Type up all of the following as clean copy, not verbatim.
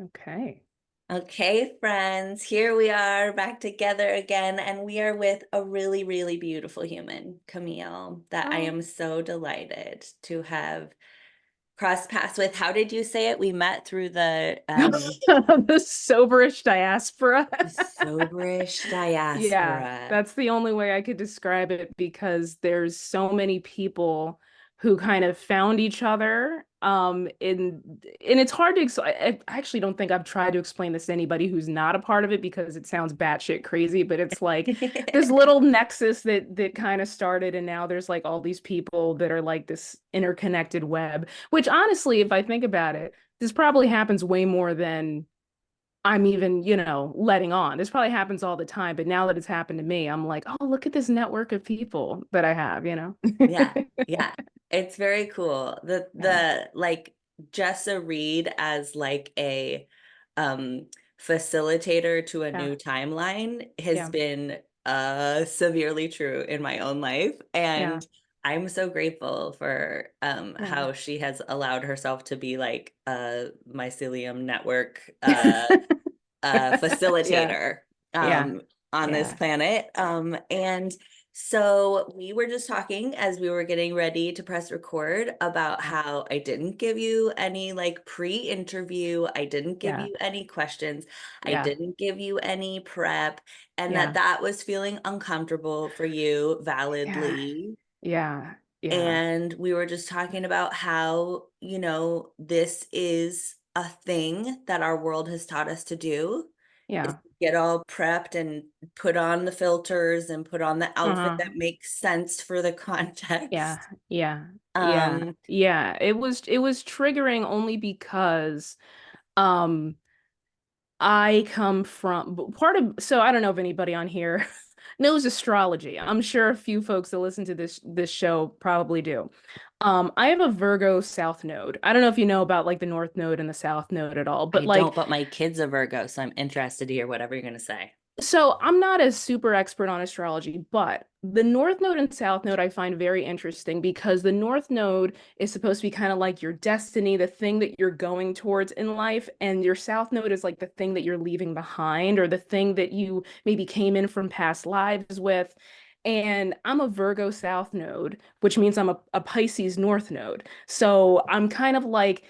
Okay. Okay, friends, here we are back together again, and we are with a really, really beautiful human, Camille, that I Oh, am so delighted to have crossed paths with. How did you say it? We met through the soberish diaspora. the soberish Yeah, diaspora. that's the only way I could describe it because there's so many people who kind of found each other. And it's hard to I actually don't think I've tried to explain this to anybody who's not a part of it because it sounds batshit crazy, but it's like this little nexus that kind of started, and now there's like all these people that are like this interconnected web, which honestly, if I think about it, this probably happens way more than I'm even, letting on. This probably happens all the time, but now that it's happened to me, I'm like, oh, look at this network of people that I have. Yeah, yeah. It's very cool. The Yeah, the like Jessa Reed as like a um facilitator to a yeah, new timeline has yeah, been severely true in my own life. yeah, And I'm so grateful for yeah. how she has allowed herself to be like a mycelium network Yeah, facilitator yeah, on this yeah, planet. And so we were just talking as we were getting ready to press record about yeah, how I didn't give you any like pre-interview, I didn't give yeah, you any questions, I yeah, didn't give you any prep, and that yeah, that was feeling uncomfortable for you yeah, validly. yeah, yeah, And we were just talking about how, this is a thing that our world has taught us to do, is yeah. to get all prepped and put on the filters and put on the outfit Uh-huh. that makes sense for the Yeah, context. yeah, yeah, Um, yeah. It was triggering only because um I come from part of, so I don't know if anybody on here knows astrology. I'm sure a few folks that listen to this show probably do. I have a Virgo South Node. I don't know if you know about like the North Node and the South Node at all, but I like don't, but my kid's a Virgo, so I'm interested to hear whatever you're going to say. so I'm not a super expert on astrology, but the North Node and South Node I find very interesting because the North Node is supposed to be kind of like your destiny, the thing that you're going towards in life, and your South Node is like the thing that you're leaving behind or the thing that you maybe came in from past lives with. And I'm a Virgo South Node, which means I'm a Pisces North Node. So I'm kind of like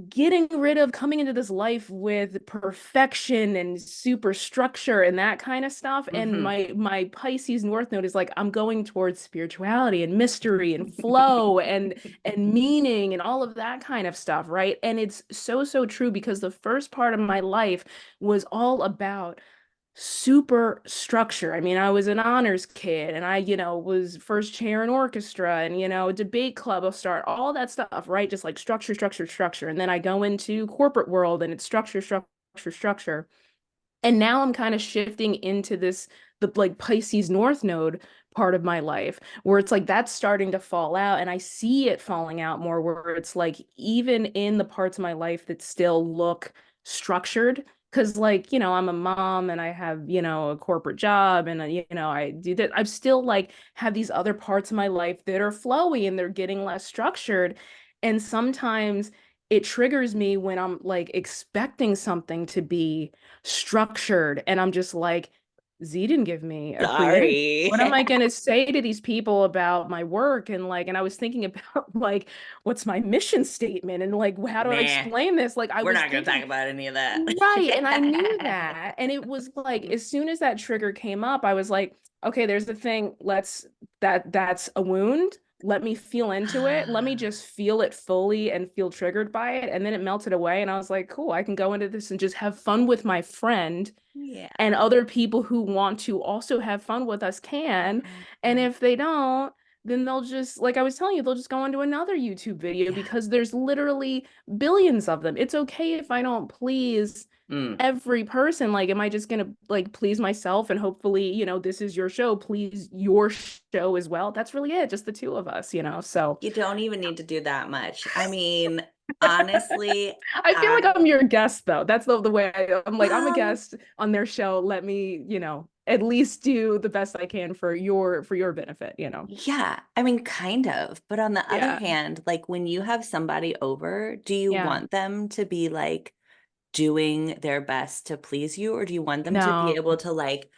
getting rid of coming into this life with perfection and super structure and that kind of stuff. And Hmm. my Pisces North Node is like I'm going towards spirituality and mystery and flow and meaning and all of that kind of stuff, right? And it's so true because the first part of my life was all about super structure. I mean, I was an honors kid and I was first chair in orchestra and debate club will start, all that stuff, right? Just like structure, structure, structure. And then I go into corporate world and it's structure, structure, structure. And now I'm kind of shifting into the like Pisces North Node part of my life where it's like that's starting to fall out and I see it falling out more where it's like even in the parts of my life that still look structured because like I'm a mom and I have a corporate job and I do that. I've still like have these other parts of my life that are flowy and they're getting less structured. And sometimes it triggers me when I'm like expecting something to be structured. And I'm just like, Z didn't give me a pre-interview. Sorry. What am I going to say to these people about my work? And I was thinking about like, what's my mission statement? And like, how do I Nah, explain this? Like, I we're was not going to talk thinking, about any of that. right. And I knew that. And it was like, as soon as that trigger came up, I was like, okay, there's the thing. That's a wound. Let me feel into it. Let me just feel it fully and feel triggered by it. And then it melted away. And I was like, cool, I can go into this and just have fun with my friend and Yeah. other people who want to also have fun with us can. And Yeah. if they don't, then they'll just, like I was telling you, they'll just go into another YouTube video Yeah. because there's literally billions of them. It's okay if I don't please Mm. every person. Like, am I just gonna like please myself and hopefully this is your show, please your show as well? That's really it, just the two of us. So You don't even need to do that much. I mean, honestly, I feel like I'm I, your guest though. That's the way I'm like, I'm a well, guest on their show. Let me at least do the best I can for your benefit. yeah, I mean, kind of. But on the other Yeah. hand, like when you have somebody over, do you Yeah. want them to be like doing their best to please you, or do you want them to be No, able to like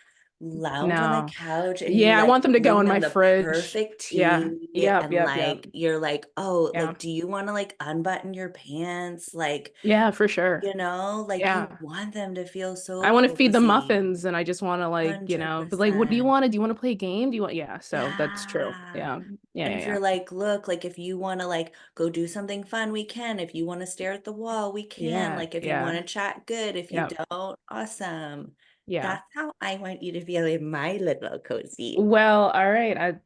lounge on the no. couch and you Yeah, I like want them to go bring in them my the fridge. perfect Yeah. tea Yep, and yep, yep. like you're like, oh, Yeah. like, do you want to like unbutton your pants? Like, Yeah, for sure. you know, like you Yeah. want them to feel I so want to feed them cozy. muffins and I just want to like, but like, what do you 100%. want to, do you want to play a game? Do you want, yeah, so that's true. Yeah. Yeah. Yeah, And yeah, if yeah. you're like, look, like if you want to like go do something fun, we can. If you want to stare at the wall, we can. Yeah, Like if you want yeah. to chat, good. If you Yeah. don't, awesome. Yeah. That's how I want you to feel in my little cozy. Well, all right.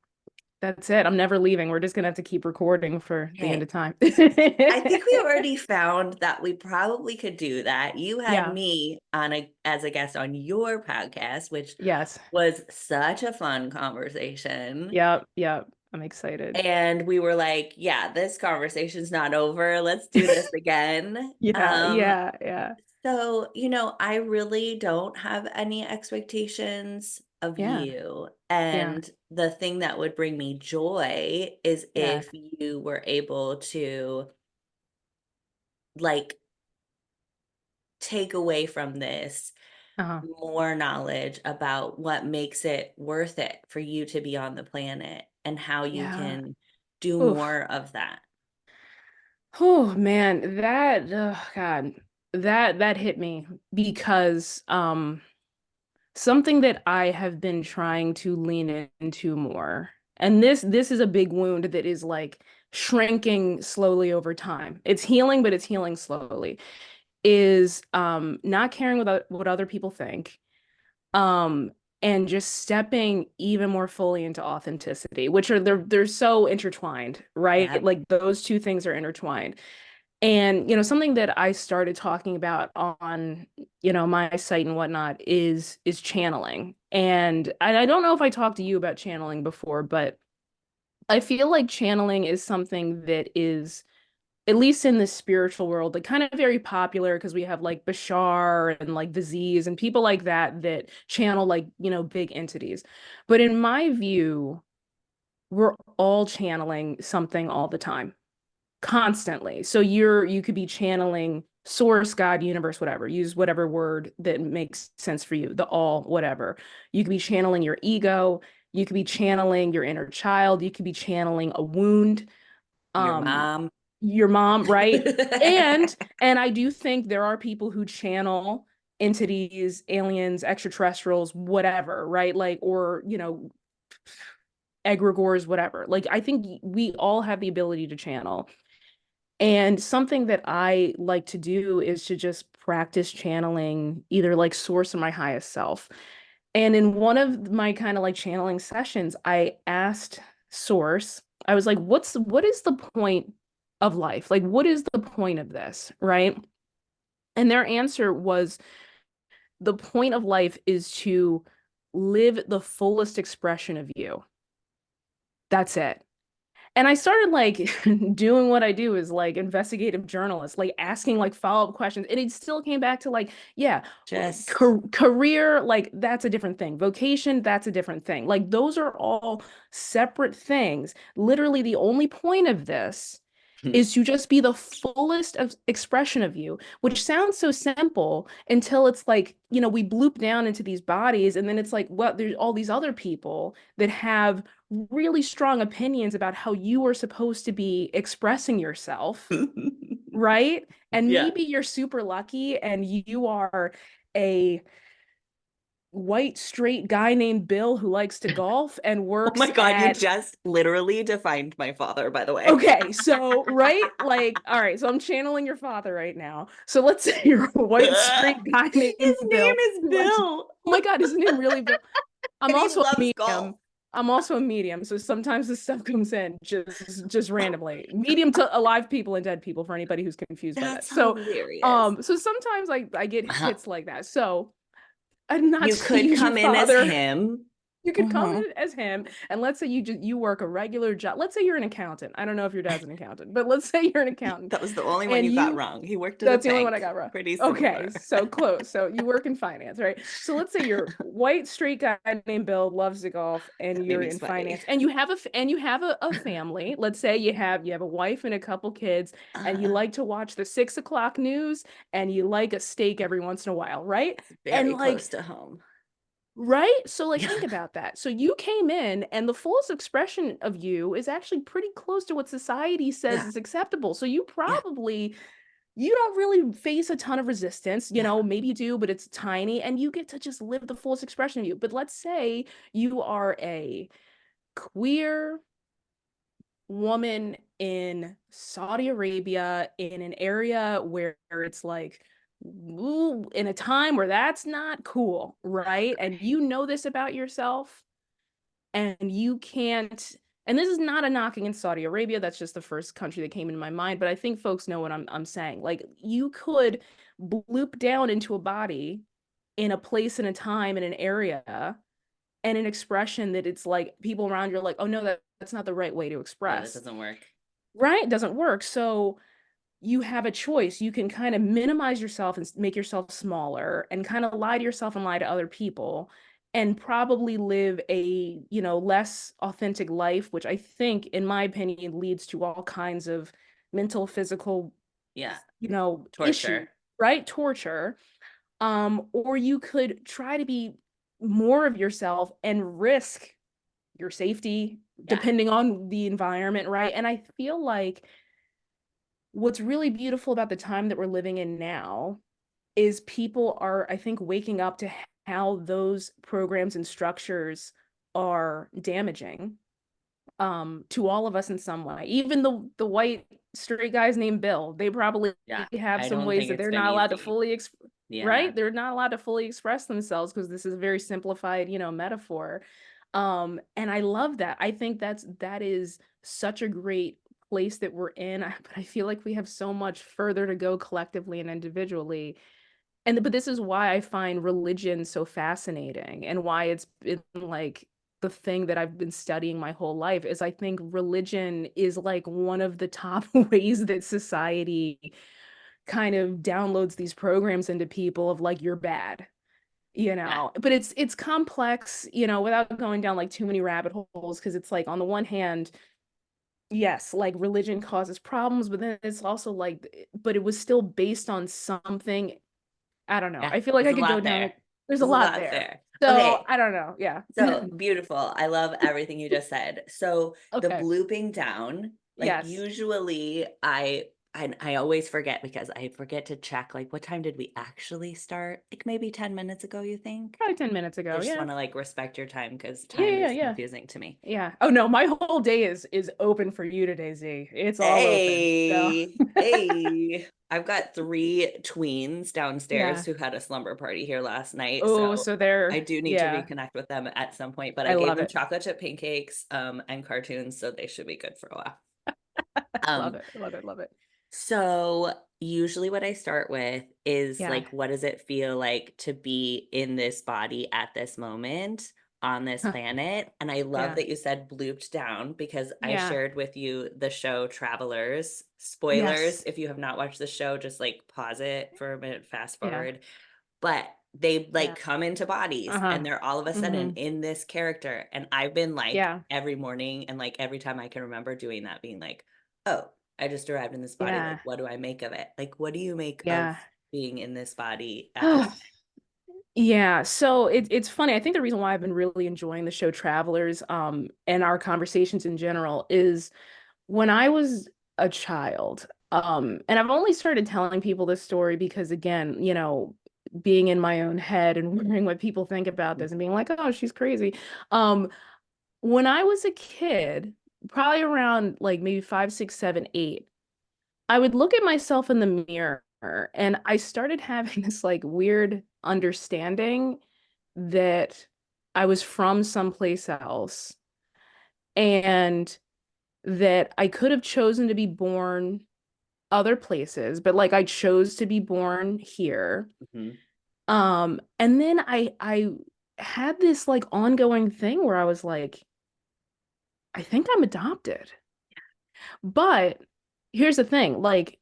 That's it. I'm never leaving. We're just gonna have to keep recording for the end Okay. of time. I think we already found that we probably could do that. You had Yeah. me on a as a guest on your podcast, which Yes. was such a fun conversation. Yep. Yep. I'm excited. And we were like, yeah, this conversation's not over. Let's do this again. Yeah. Yeah. Yeah. So, you know, I really don't have any expectations of Yeah. you. Yeah. And the thing that would bring me joy is Yeah. if you were able to like take away from this Uh-huh. more knowledge about what makes it worth it for you to be on the planet and how you Yeah. can do Oof. more of that. Oh man, that oh God, that hit me because something that I have been trying to lean into more. And this is a big wound that is like shrinking slowly over time. It's healing, but it's healing slowly. Is not caring what other people think. Um and just stepping even more fully into authenticity, which are they're so intertwined, right? Yep. Like those two things are intertwined. And, something that I started talking about on, my site and whatnot is channeling. And I don't know if I talked to you about channeling before, but I feel like channeling is something that is, at least in the spiritual world, like kind of very popular because we have like Bashar and like Disease and people like that channel like, big entities. But in my view, we're all channeling something all the time constantly. So you could be channeling source, God, universe, whatever. Use whatever word that makes sense for you, the all, whatever. You could be channeling your ego, you could be channeling your inner child, you could be channeling a wound, Your um, mom. your mom, right? And I do think there are people who channel entities, aliens, extraterrestrials, whatever, right? Like, or, egregores, whatever. Like, I think we all have the ability to channel. And something that I like to do is to just practice channeling either like source or my highest self. And in one of my kind of like channeling sessions, I asked source, I was like, what is the point of life? Like, what is the point of this? Right. And their answer was the point of life is to live the fullest expression of you. That's it. And I started like doing what I do is like investigative journalist, like asking like follow-up questions. And it still came back to like, yeah, Just career, like that's a different thing. Vocation, that's a different thing. Like those are all separate things. Literally, the only point of this is to just be the fullest of expression of you, which sounds so simple until it's like, we bloop down into these bodies and then it's like, well, there's all these other people that have really strong opinions about how you are supposed to be expressing yourself, right? And yeah. maybe you're super lucky and you are a white straight guy named Bill who likes to golf and Oh my works God, you at just literally defined my father, by the way. okay, so right, like, all right, so I'm channeling your father right now. So let's say you're a white straight guy His named name Bill is who likes. Bill, Oh my God, isn't it really Bill? I'm and he also a loves golf. medium. I'm also a medium, so sometimes this stuff comes in just randomly. Medium to alive people and dead people for anybody who's confused by that. That's So, hilarious. so sometimes I get Uh-huh. hits like that. So I'm not You saying could use your come in as father. him. You could come in as him, and let's say you work a regular job. Let's say you're an accountant. I don't know if your dad's an accountant, but let's say you're an accountant, That was the only one and you got you wrong. He worked at a that's the only one I bank. got wrong. Pretty Okay, similar. so close. So you work in finance, right? So let's say you're white straight guy named Bill, loves to golf, and That made you're me in sweaty. finance, and you have a family. Let's say you have a wife and a couple kids, and you Uh, like to watch the 6 o'clock news, and you like a steak every once in a while, right? it's And very like close to home. right? So like think about that. So you came in and the fullest expression of you is actually pretty close to what society says Yeah. is acceptable. So Yeah. you don't really face a ton of resistance, Yeah. maybe you do, but it's tiny and you get to just live the fullest expression of you. But let's say you are a queer woman in Saudi Arabia in an area where it's like ooh, in a time where that's not cool, right? And you know this about yourself and you can't and this is not a knocking in Saudi Arabia, that's just the first country that came into my mind, but I think folks know what I'm saying. Like you could bloop down into a body in a place and a time in an area and an expression that it's like people around you are like, oh no, that's not the right way to Yeah, that express. doesn't work. Right? It doesn't work. So you have a choice. You can kind of minimize yourself and make yourself smaller and kind of lie to yourself and lie to other people and probably live a, less authentic life, which I think, in my opinion, leads to all kinds of mental, physical, Yeah. issue, Torture. right? Torture. Or you could try to be more of yourself and risk your safety Yeah. depending on the environment, right? And I feel like what's really beautiful about the time that we're living in now is people are, I think, waking up to how those programs and structures are damaging to all of us in some way. Even the white straight guys named Bill, they probably Yeah. have I some don't ways think that it's they're been not allowed to easy. fully Yeah. right? They're not allowed to fully express themselves because this is a very simplified, metaphor. And I love that. I think that is such a great place that we're in, but I feel like we have so much further to go collectively and individually. But this is why I find religion so fascinating and why it's been like the thing that I've been studying my whole life is I think religion is like one of the top ways that society kind of downloads these programs into people of like you're bad, Yeah. but it's complex, without going down like too many rabbit holes because it's like on the one hand yes, like religion causes problems, but then it's also like but it was still based on something. I don't know. Yeah. I feel like There's I a could go lot down. there. There's a There's a lot lot there. there. So Okay. I don't know. Yeah. So beautiful. I love everything you just said. So the Okay. blooping down, like Yes. usually I always forget because I forget to check like what time did we actually start? Like maybe 10 minutes ago, you think? Probably 10 minutes I ago. just Yeah. want to like respect your time because Yeah. time Yeah. is Yeah. confusing to me. Yeah. Oh no, my whole day is open for you today, Z. It's all open. So Hey, hey. I've got three tweens downstairs yeah. who had a slumber party here last night. Oh, So so I they're do need to yeah. reconnect with them at some point, but I I gave love them it. chocolate chip pancakes and cartoons, so they should be good for a while. Love Um, it. Love it. Love it. so usually what I start with is Yeah. like, what does it feel like to be in this body at this moment on this Huh. planet? And I love Yeah. that you said blooped down because I Yeah. shared with you the show Travelers. Spoilers, Yes. if you have not watched the show, just like pause it for a minute, fast Yeah. forward. But they like Yeah. come into bodies Uh-huh. and they're all of a sudden Mm-hmm. in this character. And I've been like Yeah. every morning and like every time I can remember doing that, being like, oh, I just arrived in this body. Like, Yeah. what do I make of it? Like, what do you make of Yeah. being in this body at this Yeah, so it's funny. I think the reason why I've been really enjoying the show Travelers, and our conversations in general is when I was a child, and I've only started telling people this story because again, being in my own head and wondering what people think about time? this and being like, oh, she's crazy. Um, when I was a kid, probably around like maybe 5, 6, 7, 8, I would look at myself in the mirror and I started having this like weird understanding that I was from someplace else and that I could have chosen to be born other places, but like I chose to be born here. Mhm. And then I had this like ongoing thing where I was like, I think I'm adopted. But here's the thing, like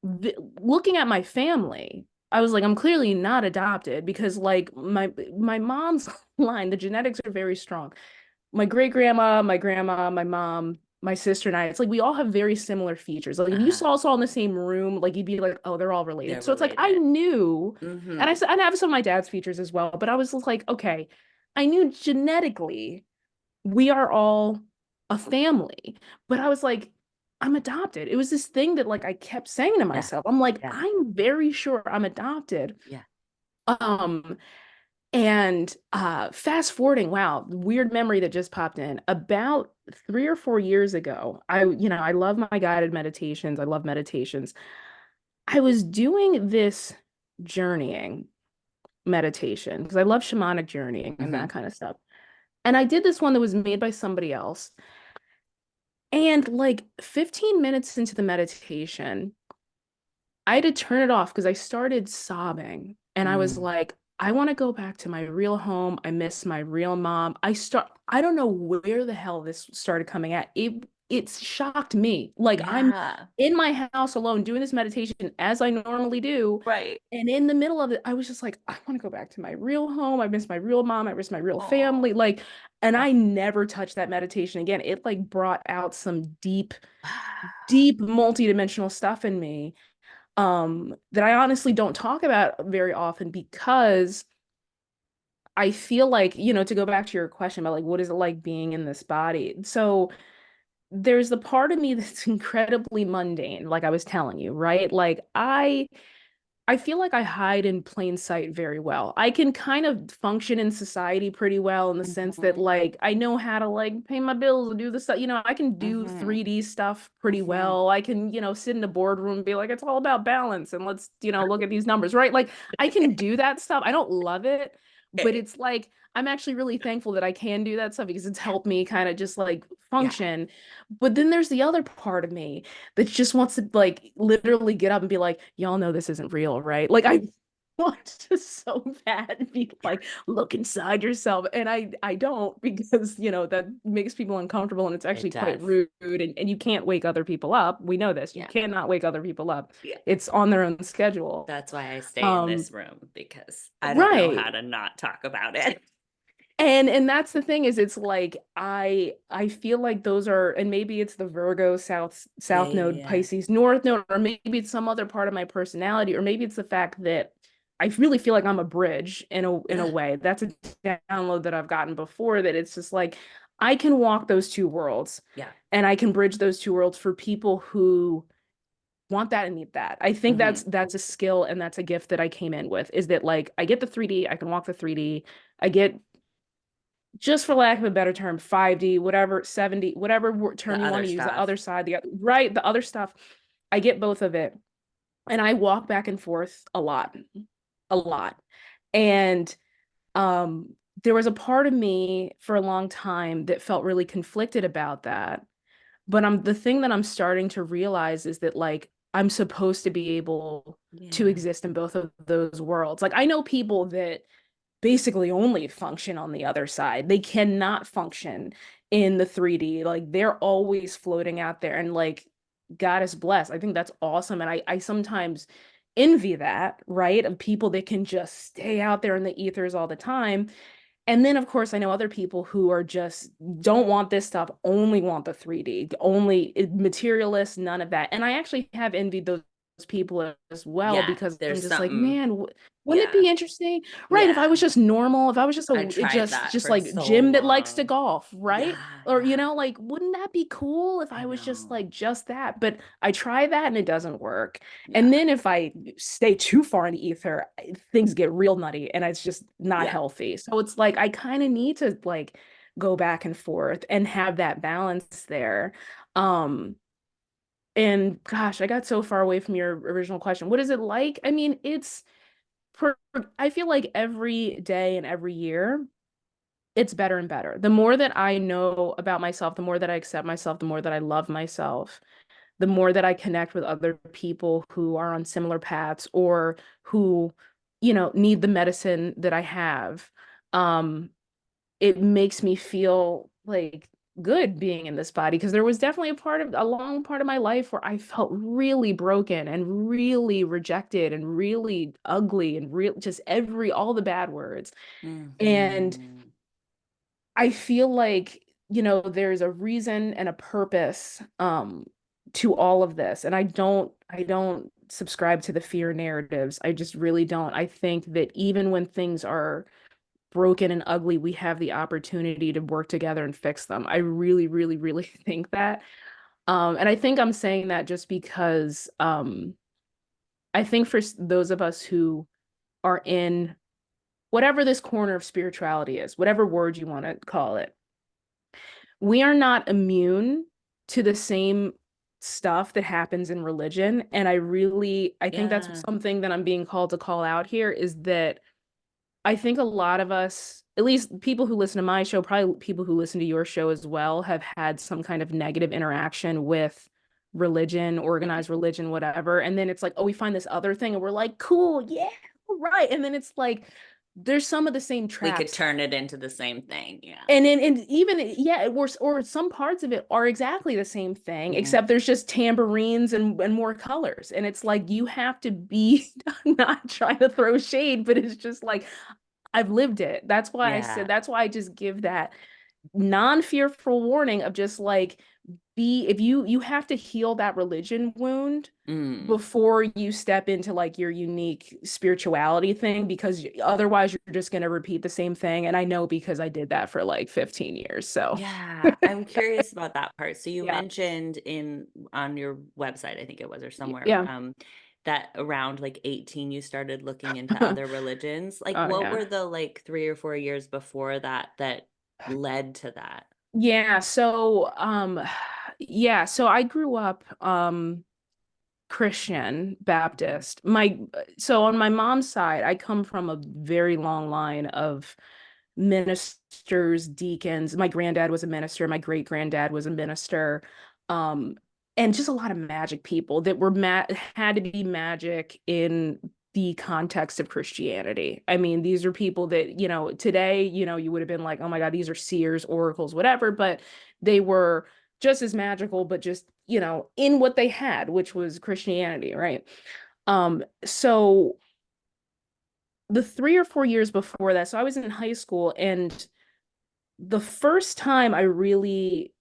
looking at my family, I was like, I'm clearly not adopted because like my mom's line, the genetics are very strong. My great grandma, my grandma, my mom, my sister and I, it's like we all have very similar features. Like if you Uh-huh. saw us all in the same room, like you'd be like, oh, they're all They're related. So it's like I related. knew, and Mm-hmm. I have some of my dad's features as well, but I was just like, okay, I knew genetically we are all a family. But I was like, I'm adopted. It was this thing that like I kept saying to Yeah. myself. I'm like, Yeah. I'm very sure I'm adopted. Yeah. Um, and fast forwarding, wow, weird memory that just popped in. About 3 or 4 years ago, I love my guided meditations. I love meditations. I was doing this journeying meditation because I love shamanic journeying and Mm-hmm. that kind of stuff. And I did this one that was made by somebody else. And like 15 minutes into the meditation, I had to turn it off because I started sobbing. And I was Mm. like, I want to go back to my real home. I miss my real mom. I don't know where the hell this started coming at. It shocked me. Like I'm Yeah. in my house alone doing this meditation as I normally do. Right. And in the middle of it, I was just like, I want to go back to my real home. I miss my real mom. I miss my real family. Oh. Like, and Oh. I never touched that meditation again. It like brought out some deep, deep multidimensional stuff in me that I honestly don't talk about very often because I feel like, to go back to your question about like what is it like being in this body? So there's the part of me that's incredibly mundane, like I was telling you, right? Like I feel like I hide in plain sight very well. I can kind of function in society pretty well in the sense that Mm-hmm. like I know how to like pay my bills and do the stuff. I can do Mm-hmm. 3D stuff pretty Mm-hmm. well. I can, sit in a boardroom and be like, it's all about balance and let's, look at these numbers, right? Like I can do that stuff. I don't love it, but Okay. it's like I'm actually really thankful that I can do that stuff because it's helped me kind of just like Yeah. function. But then there's the other part of me that just wants to like literally get up and be like, y'all know this isn't real, right? Like I want to so bad be Yeah. like, look inside yourself. And I don't because, that makes people uncomfortable and it's It actually quite does. rude and you can't wake other people up. We know this. You Yeah. cannot wake other people up. Yeah. It's on their own schedule. That's why I stay in Um, this room because I don't know how right. to not talk about it. And that's the thing is it's like I feel like those are and maybe it's the Virgo Yeah. south Yeah. node Yeah. Pisces north node or maybe it's some other part of my personality or maybe it's the fact that I really feel like I'm a bridge in a Yeah. way. That's a download that I've gotten before that it's just like I can walk those two worlds Yeah. and I can bridge those two worlds for people who want that and need that. I think Mm-hmm. that's a skill and that's a gift that I came in with is that like I get the 3D, I can walk the 3D. I get just for lack of a better term, 5D, whatever, 7D, whatever term The you want other to use, the stuff. other side, right, the other stuff, I get both of it. And I walk back and forth a lot, a lot. And um, there was a part of me for a long time that felt really conflicted about that. But the thing that I'm starting to realize is that like I'm supposed to be able to Yeah. exist in both of those worlds. Like I know people that basically only function on the other side. They cannot function in the 3D. Like they're always floating out there and like God is blessed. I think that's awesome. And I sometimes envy that, right? Of people that can just stay out there in the ethers all the time. And then, of course, I know other people who are just don't want this stuff, only want the 3D, only materialist, none of that. And I actually have envied those people as well Yeah. because I'm There's just like, something. man, wouldn't it Yeah. be interesting? Right. If I Yeah. was just normal, if I was just I it tried just that just for like so Jim that likes to long. golf, right? Yeah. Or Yeah. like, wouldn't that be cool if I I was just know. like just that? But I try that and it doesn't work. Yeah. And then if I stay too far in the ether, things get real nutty and it's just not Yeah. healthy. So it's like I kind of need to like go back and forth and have that balance there. Um, and gosh, I got so far away from your original question. What is it like? I mean, per I feel like every day and every year it's better and better. The more that I know about myself, the more that I accept myself, the more that I love myself, the more that I connect with other people who are on similar paths or who, need the medicine that I have. um it makes me feel like good being in this body, because there was definitely a long part of my life where I felt really broken and really rejected and really ugly and real, just all the bad words. And Hmm. I feel like, there's a reason and a purpose to all of this. And I don't subscribe to the fear narratives. I just really don't. I think that even when things are broken and ugly, we have the opportunity to work together and fix them. I really, really, really think that. And I think I'm saying that just because I think for those of us who are in whatever this corner of spirituality is, whatever word you want to call it, we are not immune to the same stuff that happens in religion. And I think that's Yeah. something that I'm being called to call out here, is that I think a lot of us, at least people who listen to my show, probably people who listen to your show as well, have had some kind of negative interaction with religion, organized religion, whatever. And then it's like, oh, we find this other thing and we're like, cool, yeah, right. And then it's like, there's some of the same We could traps. turn it into the same thing. Yeah. And even, yeah, or some parts of it are exactly the same thing, Hmm. except there's just tambourines and more colors. And it's like you have to be not trying to throw shade, but it's just like I've lived it. Yeah. That's why I just give that non-fearful warning of just like, be if you have to heal that religion wound Mm. before you step into like your unique spirituality thing, because otherwise you're just going to repeat the same thing. And I know, because I did that for like 15 years. So Yeah, I'm curious about that part. So you yeah. mentioned in on your website, I think it was, or somewhere, Yeah. that around like 18 you started looking into other religions. Like Oh what yeah. were the like 3 or 4 years before that that led to that? Yeah. So yeah, so I grew up Christian Mhm. Baptist. So on my mom's side, I come from a very long line of ministers, deacons. My granddad was a minister, my great granddad was a minister. Um, and just a lot of magic people that had to be magic in the context of Christianity. I mean, these are people that, today, you would have been like, oh my God, these are seers, oracles, whatever, but they were just as magical, but just, in what they had, which was Christianity, right? So the 3 or 4 years before that, so I was in high school, and the first time I really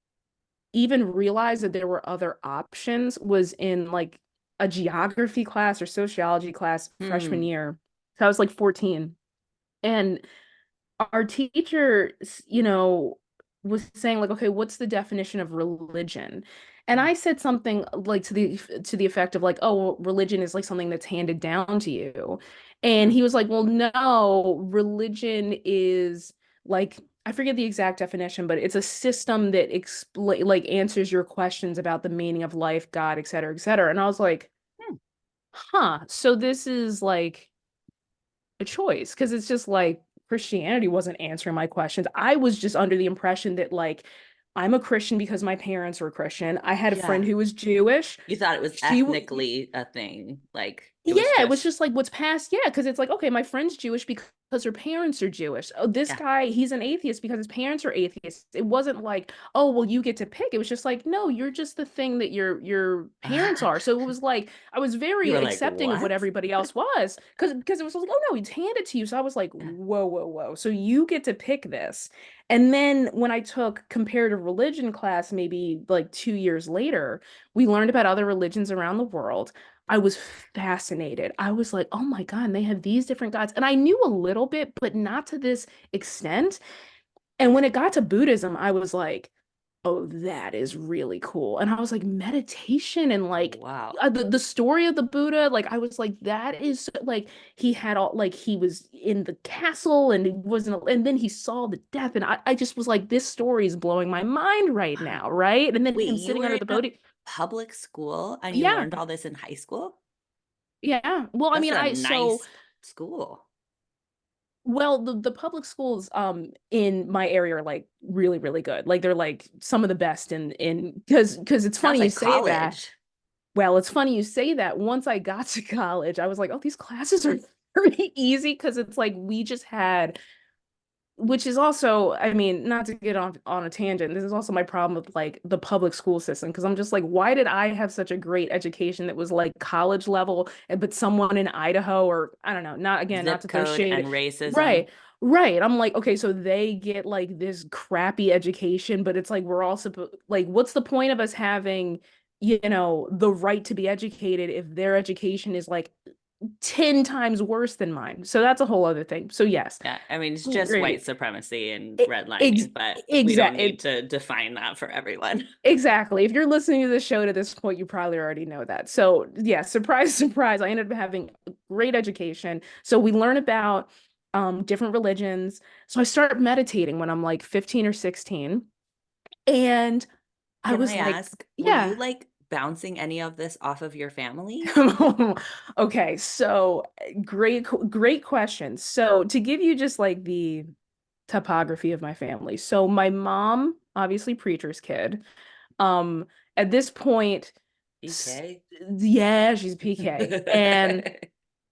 even realized that there were other options was in like a geography class or sociology class freshman Hmm. year. So I was like 14. And our teacher, was saying like, okay, what's the definition of religion? And I said something like to the effect of like, oh, well, religion is like something that's handed down to you. And Hmm. he was like, well, no, religion is like, I forget the exact definition, but it's a system that like answers your questions about the meaning of life, God, et cetera, et cetera. And I was like, Hmm. huh, so this is like a choice, because it's just like Christianity wasn't answering my questions. I was just under the impression that like I'm a Christian because my parents were Christian. I had a friend Yeah. who was Jewish. You thought it was She ethnically a thing. Like it Yeah, was it was just, just like what's past. Yeah, because it's like, okay, my friend's Jewish because her parents are Jewish. Oh, this yeah. guy, he's an atheist because his parents are atheists. It wasn't like, oh, well, you get to pick. It was just like, no, you're just the thing that your parents are. So it was like I was You very were like, accepting of what what? everybody else was, because it was like, oh no, it's handed to you. So I was like, Yeah. whoa, whoa, whoa. So you get to pick this. And then when I took comparative religion class, maybe like 2 years later, we learned about other religions around the world. I was fascinated. I was like, oh my God, and they have these different gods. And I knew a little bit, but not to this extent. And when it got to Buddhism, I was like, oh, that is really cool. And I was like, meditation and like Wow. the story of the Buddha, like I was like, that is like he had all like he was in the castle and he wasn't, and then he saw the death. And I just was like, this story is blowing my mind right Wow. now, right? And then Wait, him you sitting were under in the a Bodhi. public school and you Yeah, learned all this in high school? yeah. Well, I That's mean, a I so nice school. Well, the public schools in my area are like really, really good. Like they're like some of the best in because it's Sounds funny you like say that. college. Well, it's funny you say that. Once I got to college, I was like, oh, these classes are pretty easy, because it's like we just had which is also, I mean, not to get on a tangent, this is also my problem with like the public school system because I'm just like, why did I have such a great education that was like college level, but someone in Idaho or I don't know, not again, not Zip to throw code and shade. racism. Right. Right. I'm like, okay, so they get like this crappy education, but it's like we're all supposed like, what's the point of us having, the right to be educated if their education is like 10 times worse than mine? So that's a whole other thing. So yes, Yeah, I mean, it's just white great. supremacy and Ex redlining, but we don't need exactly. to define that for everyone. Exactly. If you're listening to the show to this point, you probably already know that. So, yeah, surprise, surprise, I ended up having a great education. So we learn about different religions. So I start meditating when I'm like 15 or 16. And I Can I was like, ask, were you yeah. like bouncing any of this off of your family? Okay, so great question. So to give you just like the topography of my family. So my mom, obviously preacher's kid. Um, at this point, s- EK. yeah, she's PK. And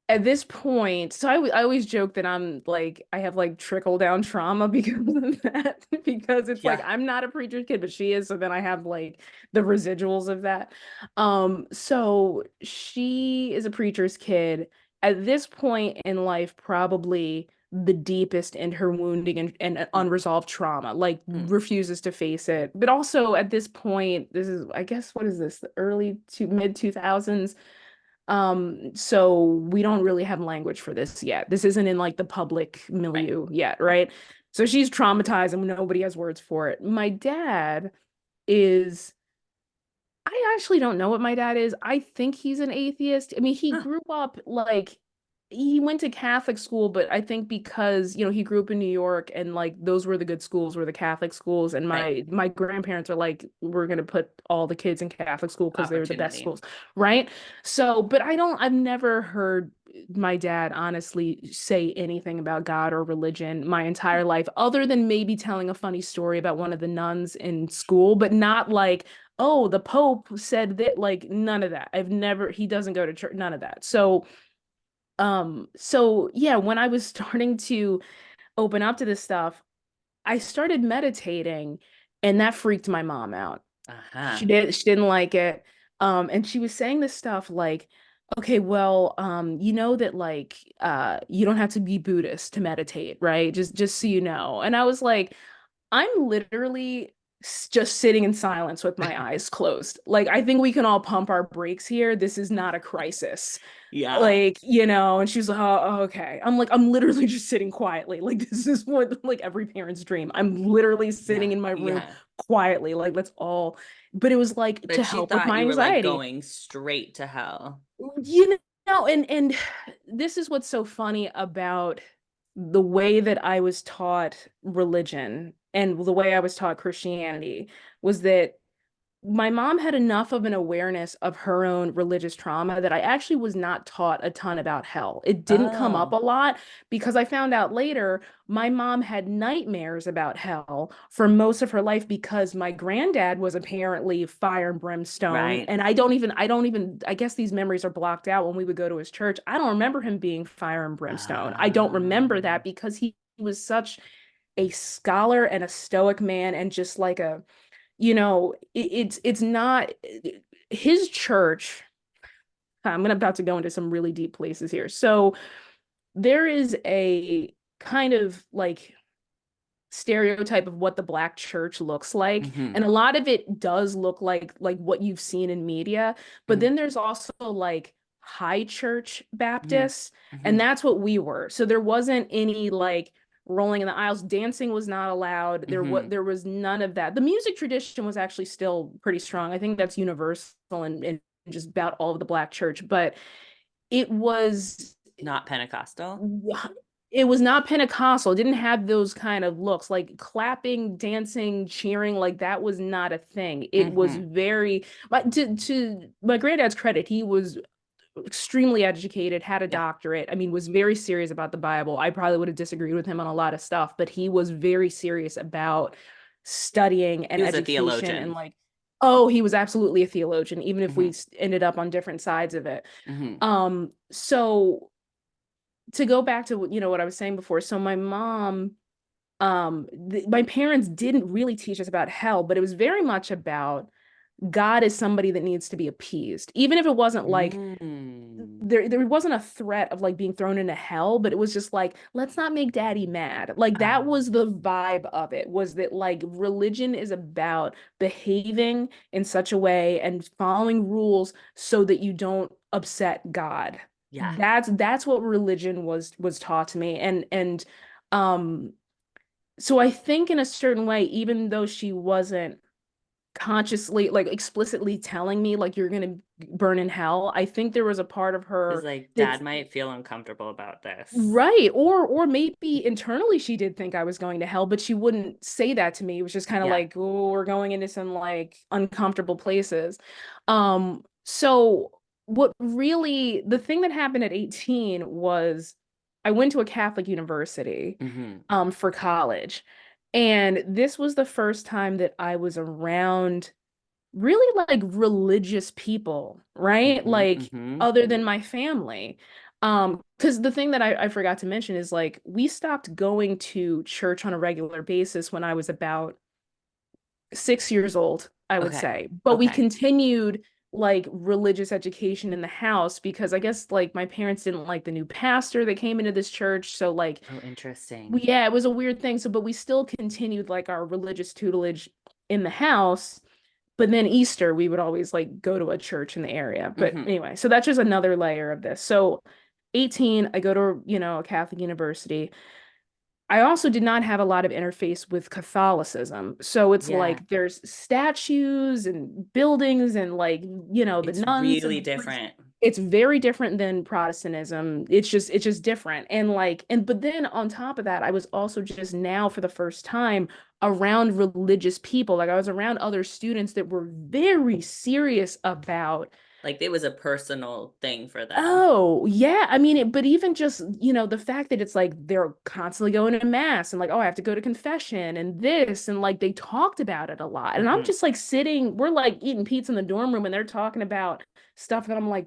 at this point, so I always joke that I'm like I have like trickle down trauma because of that because it's like Yeah. I'm not a preacher's kid, but she is, so then I have like the residuals of that. So she is a preacher's kid. At this point in life, probably the deepest in her wounding and Mm, unresolved trauma, like mm. refuses to face it. But also at this point, this is, I guess, what is this, the early to mid 2000s? So we don't really have language for this yet. This isn't in like the public Right. milieu yet, right? So she's traumatized and nobody has words for it. My dad is, I actually don't know what my dad is. I think he's an atheist. I mean, he Huh. grew up like he went to Catholic school, but I think because, he grew up in New York and like those were the good schools, were the Catholic schools. And Right. my grandparents are like, we're gonna put all the kids in Catholic school because they were the best Opportunity. schools, right? So, but I've never heard my dad honestly say anything about God or religion my entire life, other than maybe telling a funny story about one of the nuns in school, but not like, oh, the Pope said that, like none of that. He doesn't go to church, none of that. So yeah, when I was starting to open up to this stuff, I started meditating and that freaked my mom out. Uh-huh. She didn't like it. And she was saying this stuff like, okay, well, you know that like you don't have to be Buddhist to meditate, right? Just so you know. And I was like, I'm literally just sitting in silence with my eyes closed. Like, I think we can all pump our brakes here. This is not a crisis. Yeah. Like, and she's like, oh, okay. I'm like, I'm literally just sitting quietly. Like, this is what like every parent's dream. I'm literally Yeah. sitting in my room Yeah. quietly. Like, let's all, but it was like to But she help with thought my you were like anxiety. going straight to hell. You and this is what's so funny about the way that I was taught religion and the way I was taught Christianity was that my mom had enough of an awareness of her own religious trauma that I actually was not taught a ton about hell. It didn't come up Oh, a lot because I found out later my mom had nightmares about hell for most of her life because my granddad was apparently fire and brimstone. right. And I guess these memories are blocked out when we would go to his church. I don't remember him being fire and brimstone. I don't remember that Um, because he was such a scholar and a stoic man and just like it's not his church. I'm about to go into some really deep places here. So there is a kind of like stereotype of what the black church looks like, mhm, and a lot of it does look like what you've seen in media, but mhm, then there's also like high church mhm, Baptists, and mhm, that's what we were. So there wasn't any like rolling in the aisles, dancing was not allowed. mhm. There was none of that. The music tradition was actually still pretty strong. I think that's universal and just about all of the black church, but it was Not Pentecostal. it was not Pentecostal. It didn't have those kind of looks like clapping, dancing, cheering. Like that was not a thing. It was Hmm. very, but to my granddad's credit, he was extremely educated, had a Yeah. doctorate. I mean, was very serious about the Bible. I probably would have disagreed with him on a lot of stuff, but he was very serious about studying He and was a education and theologian. like, oh, he was absolutely a theologian, even if we Hmm. ended up on different sides of it. Hmm. So to go back to what I was saying before, so my mom My parents didn't really teach us about hell, but it was very much about God is somebody that needs to be appeased. Even if it wasn't like Mm. there wasn't a threat of like being thrown into hell, but it was just like, let's not make daddy mad. Like that was the vibe of it, was that like religion is about behaving in such a way and following rules so that you don't upset God. Yeah. That's what religion was taught to me. And um so I think in a certain way, even though she wasn't consciously like explicitly telling me like you're gonna burn in hell, I think there was a part of It's her like dad that's might feel uncomfortable about this. right. Or maybe internally she did think I was going to hell, but she wouldn't say that to me. It was just kind of Yeah. like, oh, we're going into some like uncomfortable places. So what really the thing that happened at 18 was I went to a Catholic university Hmm. for college. And this was the first time that I was around really like religious people, right? Hmm. Like Hmm. other than my family. Because the thing that I forgot to mention is like we stopped going to church on a regular basis when I was about 6 years old, I would Okay. say. But we Okay. continued like religious education in the house because I guess like my parents didn't like the new pastor that came into this church. So like Oh, interesting. yeah, it was a weird thing. So, but we still continued like our religious tutelage in the house. But then Easter, we would always like go to a church in the area. But Hmm. anyway, so that's just another layer of this. So 18, I go to, a Catholic university. I also did not have a lot of interface with Catholicism. So it's Yeah. like there's statues and buildings and like, the It's nuns and really the priests. different. It's very different than Protestantism. It's just different. And like, but then on top of that, I was also just now for the first time around religious people. Like I was around other students that were very serious about. Like it was a personal thing for them. Oh, yeah. I mean, but even just, the fact that it's like they're constantly going to mass and like, oh, I have to go to confession and this and like they talked about it a lot. And I'm Hmm. just like sitting, we're like eating pizza in the dorm room and they're talking about stuff that I'm like,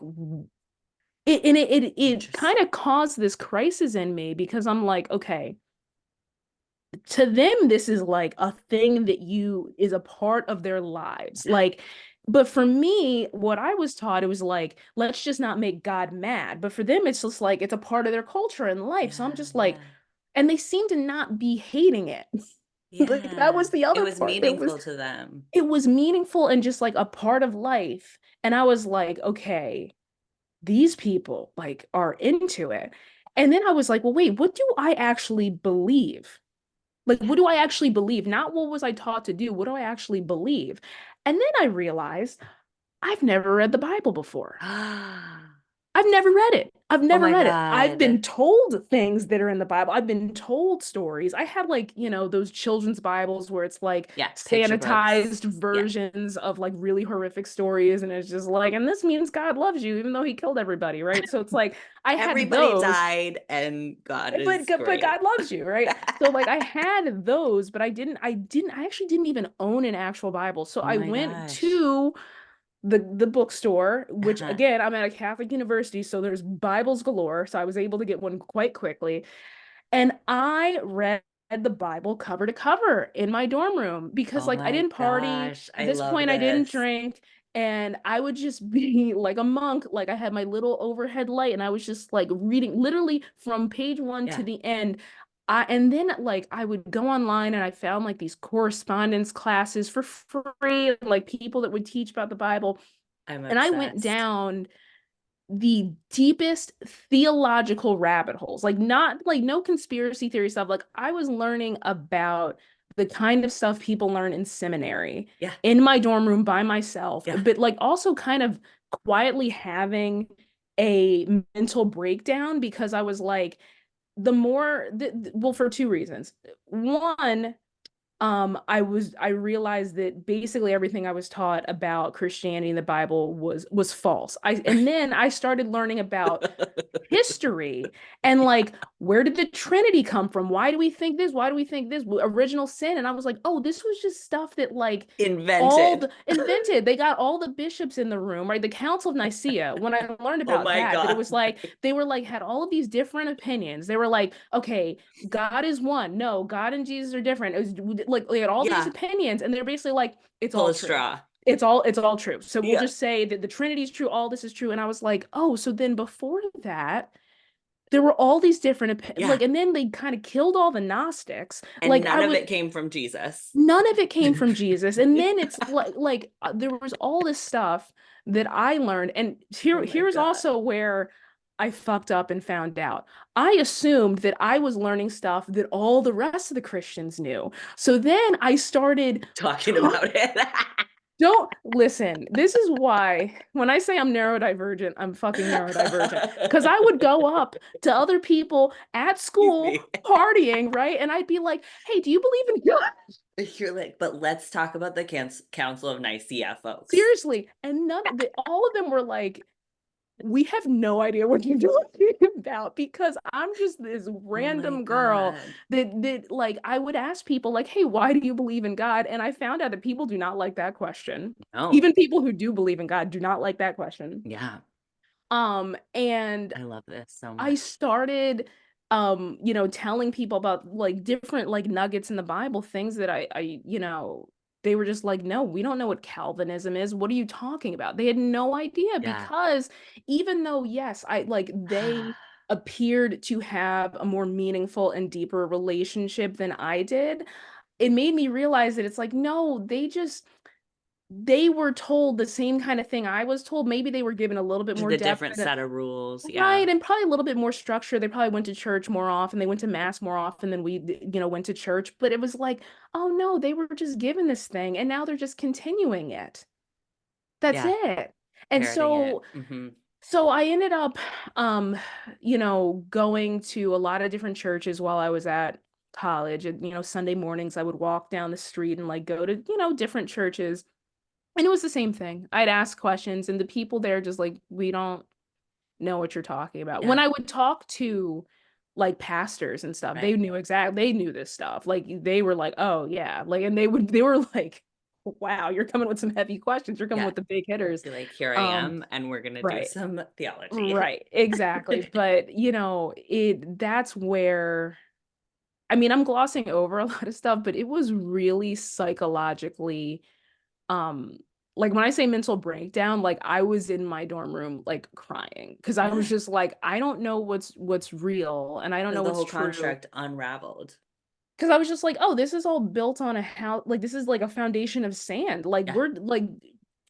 it kind Interesting. of caused this crisis in me because I'm like, okay, to them this is like a thing that you is a part of their lives, like, but for me what I was taught, it was like let's just not make God mad, but for them it's just like it's a part of their culture and life, so I'm Yeah. just like, Yeah. and they seem to not be hating it. Like that Yeah. was the It other was part, that was meaningful to them. it was meaningful and just like a part of life, and I was like, okay, these people like are into it. And then I was like, well, wait, what do I actually believe? Like, Yeah. what do I actually believe? Not what was I taught to do? What do I actually believe? And then I realized I've never read the Bible before. I've never read it. I've Oh never my read it. I've God. been told things that are in the Bible. I've been told stories. I had like, those children's Bibles where it's like Yeah. Picture books. sanitized Yeah. versions of like really horrific stories. And it's just like, and this means God loves you, even though he killed everybody, right? So it's like, I had Everybody those, died and God but is but great. God loves you, right? So like I had those, but I actually didn't even own an actual Bible. So Oh I my went gosh. to the bookstore, which Uh-huh. again, I'm at a Catholic university, so there's Bibles galore. So I was able to get one quite quickly. And I read the Bible cover to cover in my dorm room because Oh like I my didn't party. gosh. At I this love point, I didn't this. drink. And I would just be like a monk. Like I had my little overhead light and I was just like reading literally from page one to Yeah. the end. And then like I would go online and I found like these correspondence classes for free, like people that would teach about the Bible. I'm And I went obsessed. down the deepest theological rabbit holes, like not like no conspiracy theory stuff. Like I was learning about the kind of stuff people learn in seminary Yeah. in my dorm room by myself, Yeah. but like also kind of quietly having a mental breakdown because I was like, the more, well, for two reasons. One, I realized that basically everything I was taught about Christianity and the Bible was false. And then I started learning about history and like, where did the Trinity come from? Why do we think this? Why do we think this? Original sin. And I was like, oh, this was just stuff that like Invented. invented. They got all the bishops in the room, right? The Council of Nicaea. When I learned Oh about my that it God. was like they were like had all of these different opinions. They were like, okay, God is one. No, God and Jesus are different. It was like they had all these Yeah. opinions, and they're basically like, it's Pull all a true. straw. It's all true. So we'll Yeah. just say that the Trinity is true, all this is true. And I was like, oh, so then before that, there were all these different Yeah. like, and then they kind of killed all the Gnostics. And Like I none of would it came from Jesus. none of it came from Jesus. And then it's like there was all this stuff that I learned. And Oh my here's God. also where I fucked up and found out. I assumed that I was learning stuff that all the rest of the Christians knew. So then I started Talking about it. don't listen. This is why when I say I'm neurodivergent, I'm fucking neurodivergent. Because I would go up to other people at Excuse school me. partying, right? And I'd be like, hey, do you believe in God? You're like, but let's talk about the Council of Nicaea, folks. Seriously. And all of them were like, we have no idea what you're talking about because I'm just this Oh my random girl God. that like I would ask people like, hey, why do you believe in God? And I found out that people do not like that question. No. Even people who do believe in God do not like that question. Yeah. And I love this so I much. started telling people about like different like nuggets in the Bible, things that they were just like, no, we don't know what Calvinism is. What are you talking about? They had no idea Yeah. because even though, yes, I like they appeared to have a more meaningful and deeper relationship than I did, it made me realize that it's like, no, they were told the same kind of thing I was told. Maybe they were given a little bit Just more a depth different set of rules. Yeah. right, and probably a little bit more structure. They probably went to church more often. They went to mass more often than we, went to church. But it was like, oh no, they were just given this thing and now they're just continuing it. That's Yeah. it. And Parroting it. so I ended up going to a lot of different churches while I was at college. And, Sunday mornings I would walk down the street and like go to, different churches. And it was the same thing. I'd ask questions and the people there just like, we don't know what you're talking about. When Yeah. I would talk to like pastors and stuff, Right. they knew this stuff. Like they were like, "Oh yeah." Like and they were like, "Wow, you're coming with some heavy questions. You're coming Yeah. with the big hitters." Be like, here I Um am, and we're gonna do right. some theology. Right. Exactly. But, that's where I mean, I'm glossing over a lot of stuff, but it was really psychologically um like when I say mental breakdown, like I was in my dorm room like crying because I was Yeah. just like I don't know what's real and I don't know The what's whole true construct unraveled. because I was just like, oh, this is all built on a house, like this is like a foundation of sand. Like Yeah. we're like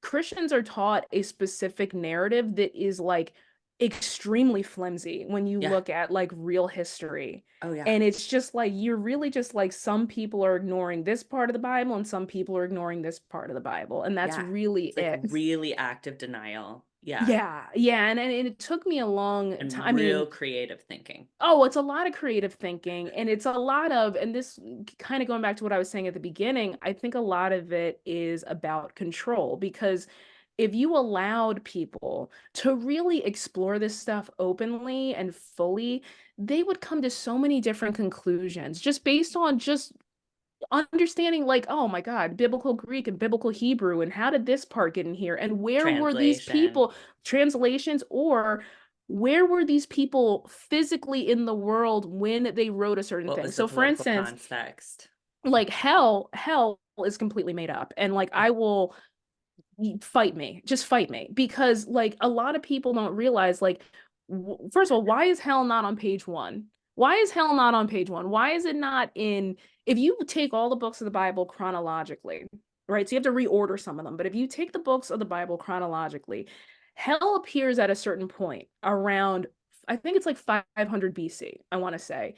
Christians are taught a specific narrative that is like extremely flimsy when you Yeah. look at like real history. Oh yeah. And it's just like you're really just like some people are ignoring this part of the Bible and some people are ignoring this part of the Bible. And that's Yeah. really It's like it. really active denial. Yeah. Yeah, yeah, and it took me a long time. And I real mean, creative thinking. oh, it's a lot of creative thinking, and it's a lot of, and this kind of going back to what I was saying at the beginning, I think a lot of it is about control because if you allowed people to really explore this stuff openly and fully, they would come to so many different conclusions just based on just understanding like, oh my God, biblical Greek and biblical Hebrew, and how did this part get in here? And where were these Translation. people, translations, or where were these people physically in the world when they wrote a certain What thing? was the So for political instance, context? like hell is completely made up. And like I will fight me, just fight me. Because like a lot of people don't realize like first of all, why is hell not on page one? Why is hell not on page one? Why is it not in if you take all the books of the Bible chronologically, right? So you have to reorder some of them, but if you take the books of the Bible chronologically, hell appears at a certain point around I think it's like 500 BC, I want to say.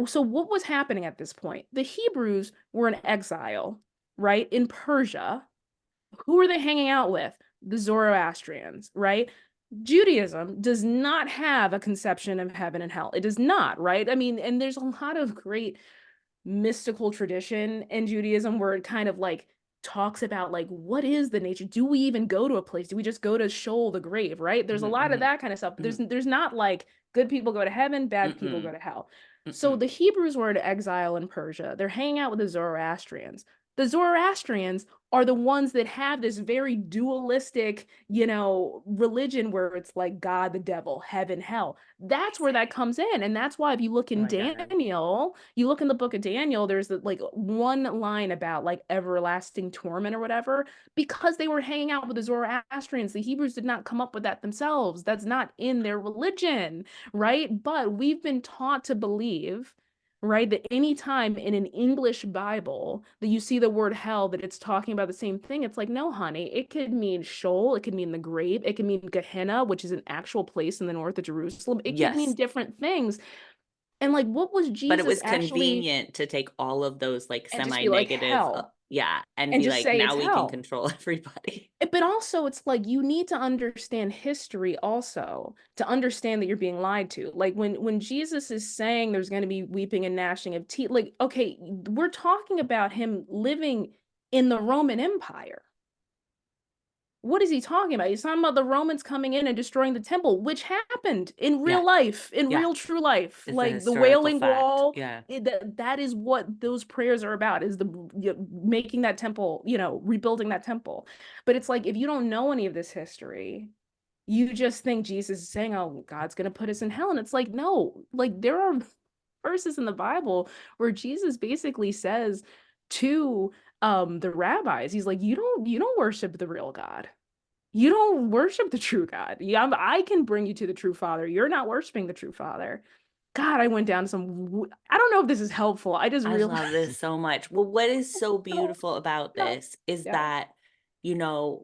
So what was happening at this point? The Hebrews were in exile, right? In Persia. Who are they hanging out with? The Zoroastrians, right? Judaism does not have a conception of heaven and hell. It does not, right? I mean, and there's a lot of great mystical tradition in Judaism where it kind of like talks about like what is the nature? Do we even go to a place? Do we just go to Sheol, the grave, right? There's a Mhm, lot of mhm, that kind of stuff. mhm. There's not like good people go to heaven, bad people go Mm-mm, to hell. So mm-mm. the Hebrews were in exile in Persia. They're hanging out with the Zoroastrians. The Zoroastrians are the ones that have this very dualistic, religion where it's like God, the devil, heaven, hell. That's where that comes in. And that's why if you look Oh in my God. Daniel, you look in the book of Daniel, there's like one line about like everlasting torment or whatever, because they were hanging out with the Zoroastrians. The Hebrews did not come up with that themselves. That's not in their religion, right? But we've been taught to believe, right, that anytime in an English Bible that you see the word hell, that it's talking about the same thing. It's like, no, honey, it could mean Sheol, it could mean the grave, it could mean Gehenna, which is an actual place in the north of Jerusalem. It could mean Yes. different things. And like, what was But it Jesus was actually, convenient to take all of those like and just be like, semi-negative, hell, yeah, and and be just like, say now it's we can hell. control everybody. But also, it's like you need to understand history also to understand that you're being lied to. Like when Jesus is saying there's going to be weeping and gnashing of teeth, like, okay, we're talking about him living in the Roman Empire. What is he talking about? He's talking about the Romans coming in and destroying the temple, which happened in Yeah, real life, in yeah. real true life. It's a Like the historical Wailing fact. Wall, Yeah. that is what those prayers are about, is making that temple, rebuilding that temple. But it's like if you don't know any of this history, you just think Jesus is saying, "Oh, God's going to put us in hell." And it's like, no, like there are verses in the Bible where Jesus basically says to the rabbis, he's like, you don't worship the real God. You don't worship the true God. Yeah, I can bring you to the true Father. You're not worshiping the true Father. God, I went down some. I don't know if this is helpful. I just I realized. love this so much. Well, what is so No, beautiful about no. this is Yeah, that,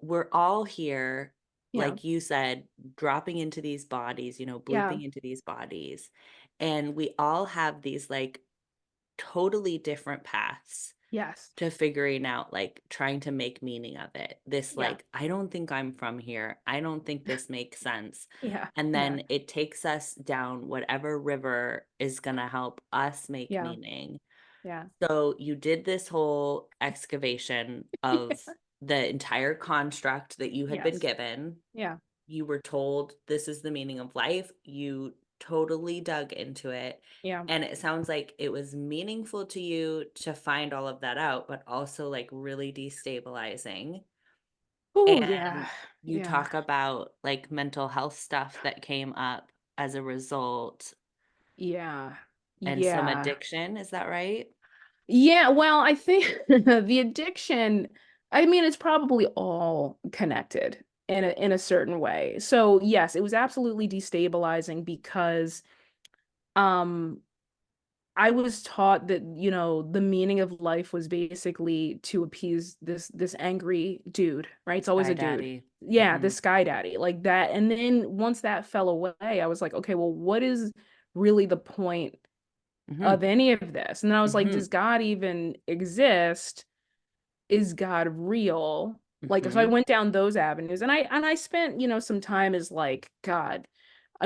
we're all here, yeah, like you said, dropping into these bodies, yeah, blooping into these bodies. And we all have these like totally different paths yes, to figuring out, like trying to make meaning of it. This, yeah, like, I don't think I'm from here. I don't think this makes sense. yeah, And yeah, then it takes us down whatever river is going to help us make yeah, meaning. yeah, So you did this whole excavation of the entire construct that you had been yes, given. yeah, You were told this is the meaning of life. You totally dug into it. yeah. And it sounds like it was meaningful to you to find all of that out, but also like really destabilizing. Oh, yeah, And you yeah, talk about like mental health stuff that came up as a result yeah, and some yeah. addiction. Is that right? Yeah, well, I think the addiction, I mean, it's probably all connected in a certain way. So, yes, it was absolutely destabilizing because um I was taught that, the meaning of life was basically to appease this angry dude, right? It's always Sky a dude. Daddy. Yeah, the Mm-hmm. sky daddy, like that. And then once that fell away, I was like, okay, well, what is really the point Mm-hmm. of any of this? And then I was like, Mm-hmm. does God even exist? Is God real? Like, so I Mm-hmm. went down those avenues, and I spent, some time as like, God,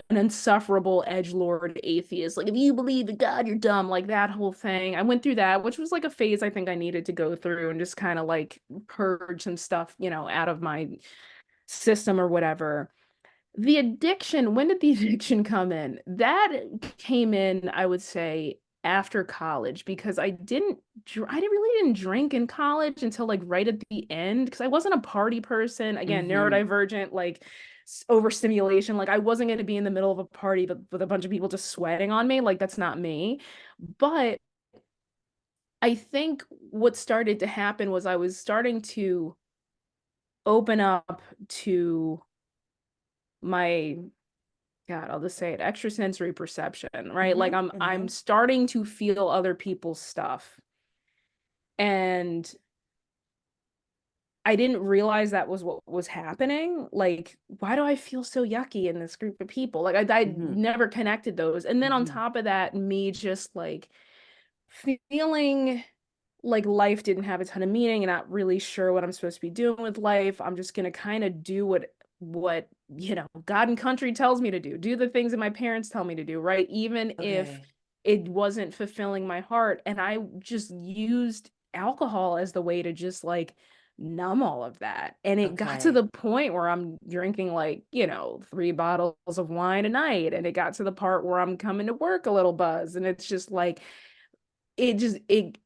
an insufferable edgelord atheist. Like, if you believe in God, you're dumb. Like that whole thing. I went through that, which was like a phase I think I needed to go through and just kind of like purge some stuff, out of my system or whatever. The addiction, when did the addiction come in? That came in, I would say, after college because I really didn't drink in college until like right at the end because I wasn't a party person. Again, Mm-hmm. neurodivergent, like overstimulation. Like I wasn't going to be in the middle of a party with a bunch of people just sweating on me. Like that's not me. But I think what started to happen was I was starting to open up to my God, I'll just say it, extrasensory perception, right? Like Mm-hmm. I'm Mm-hmm. starting to feel other people's stuff. And I didn't realize that was what was happening. Like, why do I feel so yucky in this group of people? Like I Mm-hmm. never connected those. And then on Mm-hmm. top of that, me just like feeling like life didn't have a ton of meaning and not really sure what I'm supposed to be doing with life. I'm just gonna kind of do what God and country tells me to do. Do the things that my parents tell me to do, right? Even if Okay. it wasn't fulfilling my heart. And I just used alcohol as the way to just like numb all of that. And it got to Okay. the point where I'm drinking like, 3 bottles of wine a night. And it got to the part where I'm coming to work a little buzzed. And it's just like, it just, it,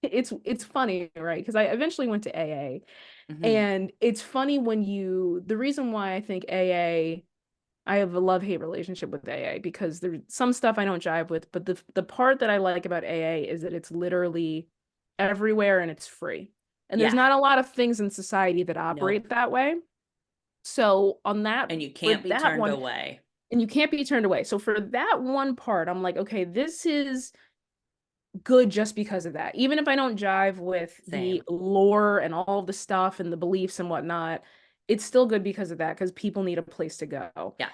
it's funny, right? Because I eventually went to AA. Hmm. And it's funny when the reason why I think AA, I have a love-hate relationship with AA because there's some stuff I don't jive with, but the part that I like about AA is that it's literally everywhere and it's free. And there's Yeah. not a lot of things in society that Nope. operate that way. So on that, And you for can't be that turned one, away. and you can't be turned away. So for that one part, I'm like, okay, this is good just because of that. Even if I don't jive with the Same. lore and all of the stuff and the beliefs and whatnot, it's still good because of that, because people need a place to go. Yeah.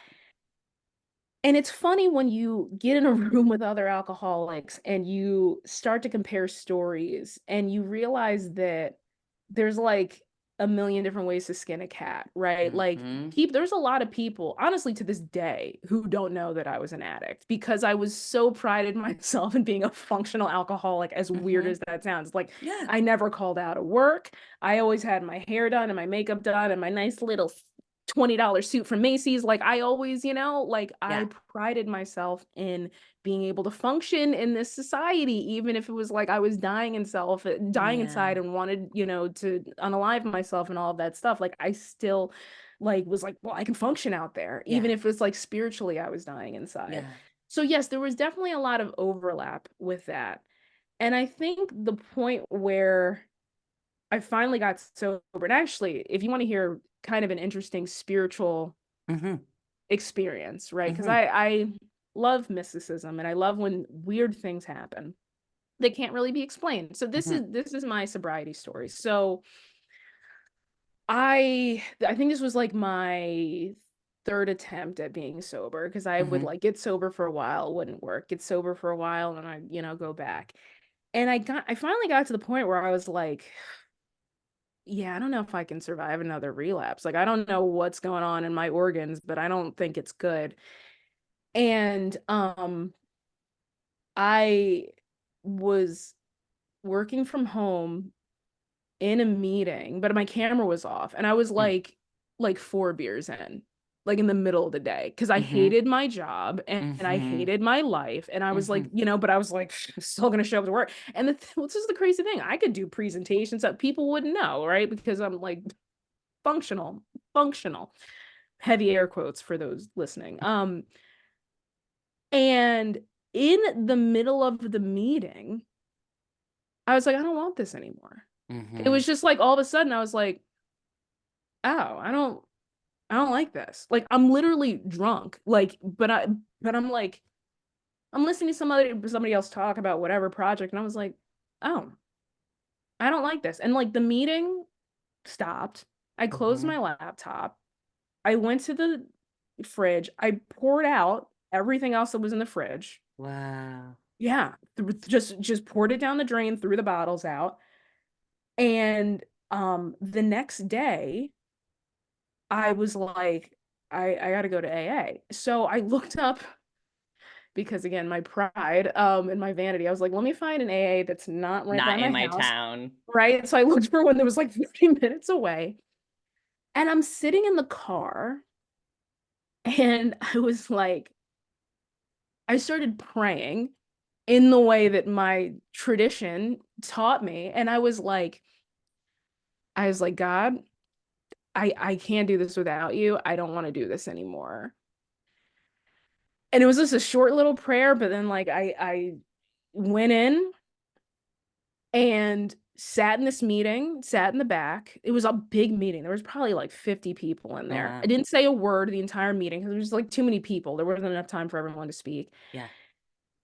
And it's funny when you get in a room with other alcoholics and you start to compare stories and you realize that there's like a million different ways to skin a cat, right? Like Hmm. there's a lot of people, honestly, to this day, who don't know that I was an addict because I was so prided myself in being a functional alcoholic, as weird Hmm. as that sounds. Like Yeah. I never called out of work. I always had my hair done and my makeup done and my nice little $20 suit from Macy's. Like I always, like Yeah. I prided myself in being able to function in this society, even if it was like I was dying inside Yeah. and wanted, to unalive myself and all of that stuff. Like I still like was like, well, I can function out there, Yeah. even if it's like spiritually I was dying inside. Yeah. So yes, there was definitely a lot of overlap with that. And I think the point where I finally got sober. And actually, if you want to hear kind of an interesting spiritual Hmm. experience, right? Because Hmm. I love mysticism and I love when weird things happen that can't really be explained. So this Hmm. is my sobriety story. So I think this was like my third attempt at being sober, because I would Hmm. like get sober for a while, wouldn't work, get sober for a while, and I, go back. And I finally got to the point where I was like, yeah, I don't know if I can survive another relapse. Like, I don't know what's going on in my organs, but I don't think it's good. And I was working from home in a meeting, but my camera was off, and I was like 4 beers in, like in the middle of the day, because I Hmm. hated my job and I Hmm. hated my life, and I was like, Hmm. but I was like, still gonna show up to work. And this is the crazy thing: I could do presentations that people wouldn't know, right? Because I'm like functional, functional, heavy air quotes for those listening. And in the middle of the meeting, I was like, I don't want this anymore. It Hmm. was just like all of a sudden I was like, oh, I don't like this. Like I'm literally drunk. Like, but I'm like, I'm listening to somebody else talk about whatever project, and I was like, oh, I don't like this. And like the meeting stopped. I closed Hmm. my laptop. I went to the fridge. I poured out everything else that was in the fridge. Wow. Yeah, just poured it down the drain, threw the bottles out. And the next day, I was like, I got to go to AA. So I looked up, because again, my pride and my vanity. I was like, let me find an AA that's not right by Not in my my house, town. right? So I looked for one that was like 30 minutes away. And I'm sitting in the car and I was like, I started praying in the way that my tradition taught me. And I was like, God, I can't do this without you. I don't want to do this anymore. And it was just a short little prayer, but then like I went in and sat in this meeting, sat in the back. It was a big meeting. There was probably like 50 people in Oh, there. I wow. didn't say a word the entire meeting because there was like too many people. There wasn't enough time for everyone to speak. Yeah.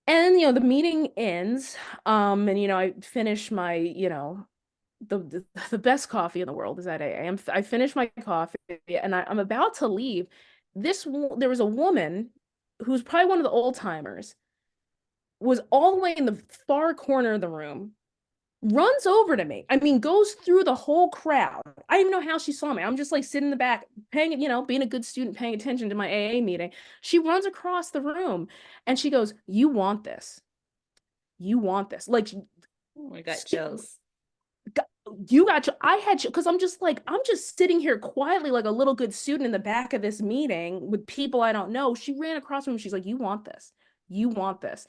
And the meeting ends. And I finish my, the best coffee in the world is at AA. I finished my coffee and I'm about to leave. There was a woman who's probably one of the old timers, was all the way in the far corner of the room, runs over to me. I mean, goes through the whole crowd. I don't even know how she saw me. I'm just like sitting in the back, paying, being a good student, paying attention to my AA meeting. She runs across the room and she goes, "You want this. You want this." Like, Oh, I got chills. you got, I had, because I'm just like, I'm just sitting here quietly, like a little good student in the back of this meeting with people I don't know. She ran across the room. She's like, "You want this. You want this."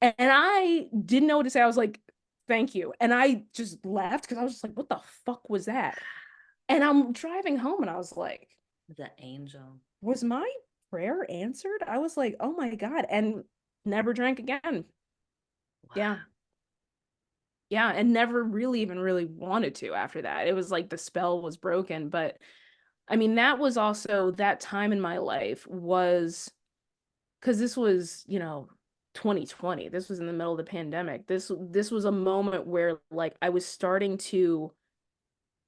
And I didn't know what to say. I was like, "Thank you." And I just left because I was just like, "What the fuck was that?" And I'm driving home and I was like, The angel. was my prayer answered? I was like, "Oh my God." And never drank again. Yeah. Wow. Yeah. And never really even really wanted to after that. It was like the spell was broken. But I mean, that was also that time in my life was because this was, 2020. This was in the middle of the pandemic. This was a moment where like I was starting to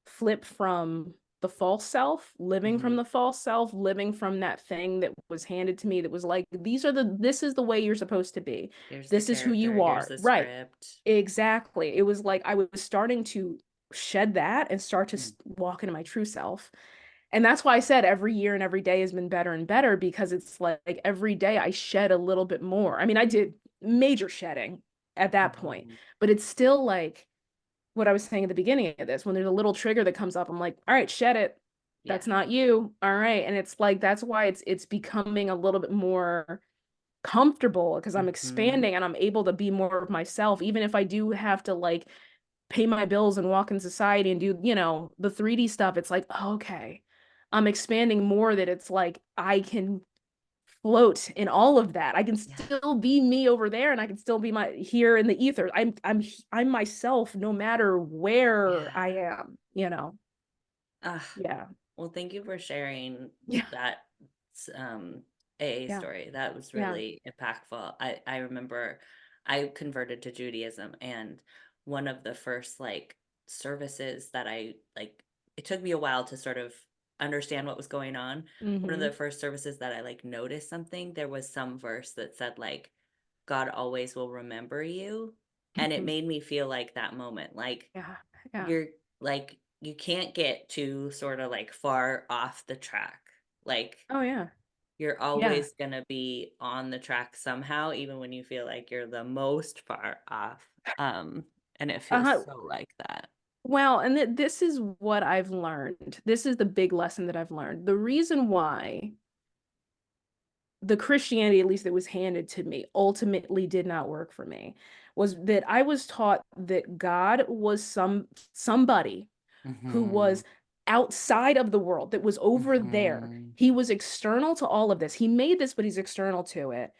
flip from the false self, living from Hmm. the false self, living from that thing that was handed to me that was like, this is the way you're supposed to be. Here's the This is who character. you Here's are. the Right. script. Exactly. It was like I was starting to shed that and start to Mm. walk into my true self. And that's why I said every year and every day has been better and better because it's like every day I shed a little bit more. I mean, I did major shedding at that point, Mhm. but it's still like what I was saying at the beginning of this, when there's a little trigger that comes up, I'm like, all right, shed it. Yeah. That's not you. All right. And it's like that's why it's becoming a little bit more comfortable because I'm Hmm. expanding and I'm able to be more of myself, even if I do have to like pay my bills and walk in society and do, the 3D stuff. It's like, oh, okay, I'm expanding more that it's like I can float in all of that. I can Yeah. still be me over there and I can still be my here in the ether. I'm myself no matter where Yeah. I am. Ah, Yeah. well, thank you for sharing Yeah. that AA Yeah. story. That was Yeah. really impactful. I remember I converted to Judaism, and one of the first like services that I like, it took me a while to sort of understand what was going on. One of Mm-hmm. the first services that I like noticed something, there was some verse that said like God always will remember you. And it Mm-hmm. made me feel like that moment, like Yeah. Yeah. you're like you can't get too sort of like far off the track. Like Oh yeah. you're Yeah. always going to be on the track somehow, even when you feel like you're the most far off. Um, and it feels Uh-huh. so like that. Well, and this is what I've learned. This is the big lesson that I've learned. The reason why the Christianity, at least that was handed to me, ultimately did not work for me was that I was taught that God was somebody who Hmm. was outside of the world, that was over there. Hmm. He was external to all of this. He made this, but he's external to it.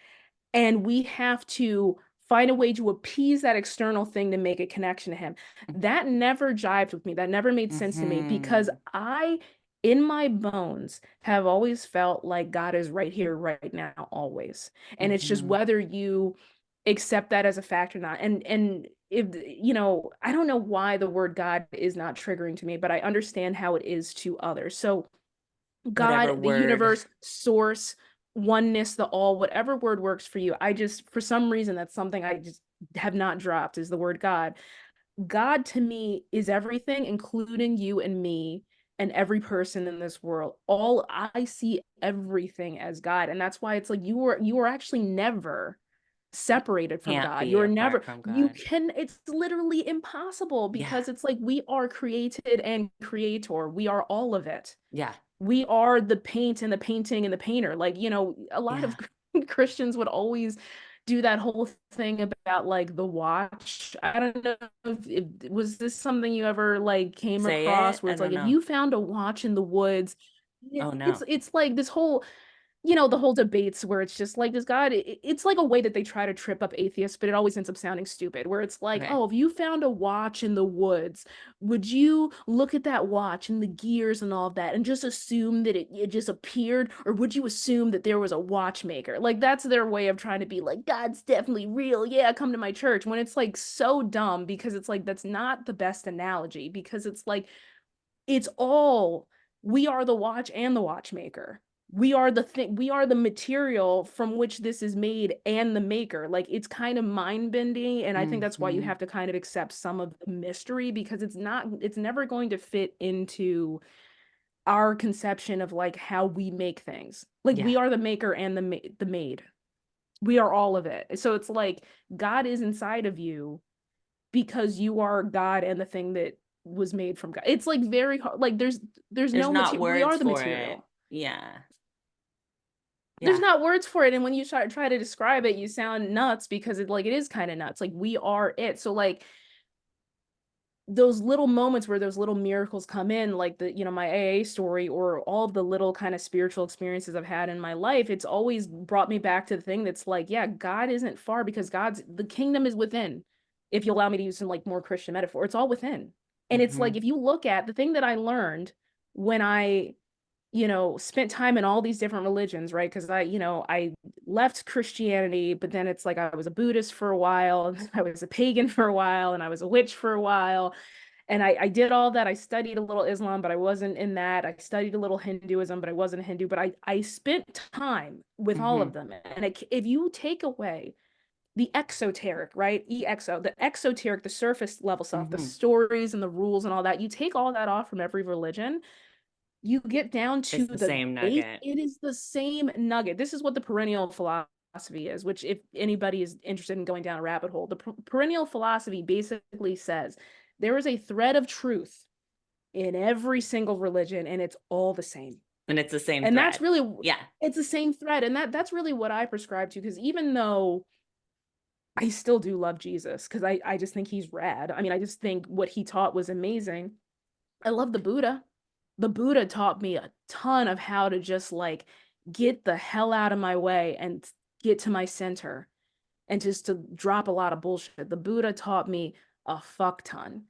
And we have to find a way to appease that external thing to make a connection to him. That never jived with me. That never made sense to me because Hmm. I, in my bones, have always felt like God is right here, right now, always. And it's just Hmm. whether you accept that as a fact or not. And if I don't know why the word God is not triggering to me, but I understand how it is to others. So Whatever God, the word. universe, source, oneness, the all, whatever word works for you. I just, for some reason, that's something I just have not dropped is the word God. God to me is everything, including you and me and every person in this world. All I see everything as God. And that's why it's like you are actually never separated from Can't God. be You're never, apart from you God. can, it's literally impossible Yeah. because it's like we are created and creator. We are all of it. Yeah. We are the paint and the painting and the painter. Like, a lot of Yeah. Christians would always do that whole thing about like the watch. I don't know if was this something you ever like came Say it. across where I it's like don't if know. you found a watch in the woods, Oh it's no. it's like this whole the whole debates where it's just like, does God, it's like a way that they try to trip up atheists, but it always ends up sounding stupid, where it's like, Okay. oh, if you found a watch in the woods, would you look at that watch and the gears and all of that and just assume that it just appeared? Or would you assume that there was a watchmaker? Like, that's their way of trying to be like, God's definitely real. Yeah, come to my church. When it's like so dumb because it's like, that's not the best analogy because it's like, it's all, we are the watch and the watchmaker. we are the thing, we are the material from which this is made and the maker. Like it's kind of mind bending. And I think that's why you Mm-hmm. have to kind of accept some of the mystery, because it's never going to fit into our conception of like how we make things. Like Yeah. we are the maker and the made. We are all of it. So it's like God is inside of you because you are God and the thing that was made from God. It's like very hard. Like there's There's no not material. We words are the for it. material. Yeah. There's Yeah. not words for it, and when you try to describe it, you sound nuts because it is kind of nuts. Like we are it. So like those little moments where those little miracles come in, like my AA story, or all of the little kind of spiritual experiences I've had in my life, it's always brought me back to the thing that's like, yeah, God isn't far, because the kingdom is within. If you allow me to use some like more Christian metaphor, it's all within. And it's Mm-hmm. like, if you look at the thing that I learned when I spent time in all these different religions, right? Because I left Christianity, but then it's like I was a Buddhist for a while, and I was a pagan for a while, and I was a witch for a while. And I did all that. I studied a little Islam, but I wasn't in that. I studied a little Hinduism, but I wasn't a Hindu. But I spent time with all Mm-hmm. of them. And if you take away the exoteric, right? The exoteric, the surface level stuff, the Mm-hmm. stories and the rules and all that, you take all that off from every religion, you get down It's to the the same base. nugget. It is the same nugget. This is what the perennial philosophy is, which, if anybody is interested in going down a rabbit hole, the perennial philosophy basically says there is a thread of truth in every single religion, and it's all the same. And it's the same And that's thread. really, Yeah. it's the same thread. And that's really what I prescribe to, because even though I still do love Jesus, because I just think he's rad. I mean, I just think what he taught was amazing. I love the Buddha. The Buddha taught me a ton of how to just like get the hell out of my way and get to my center, and just to drop a lot of bullshit. The Buddha taught me a fuck ton.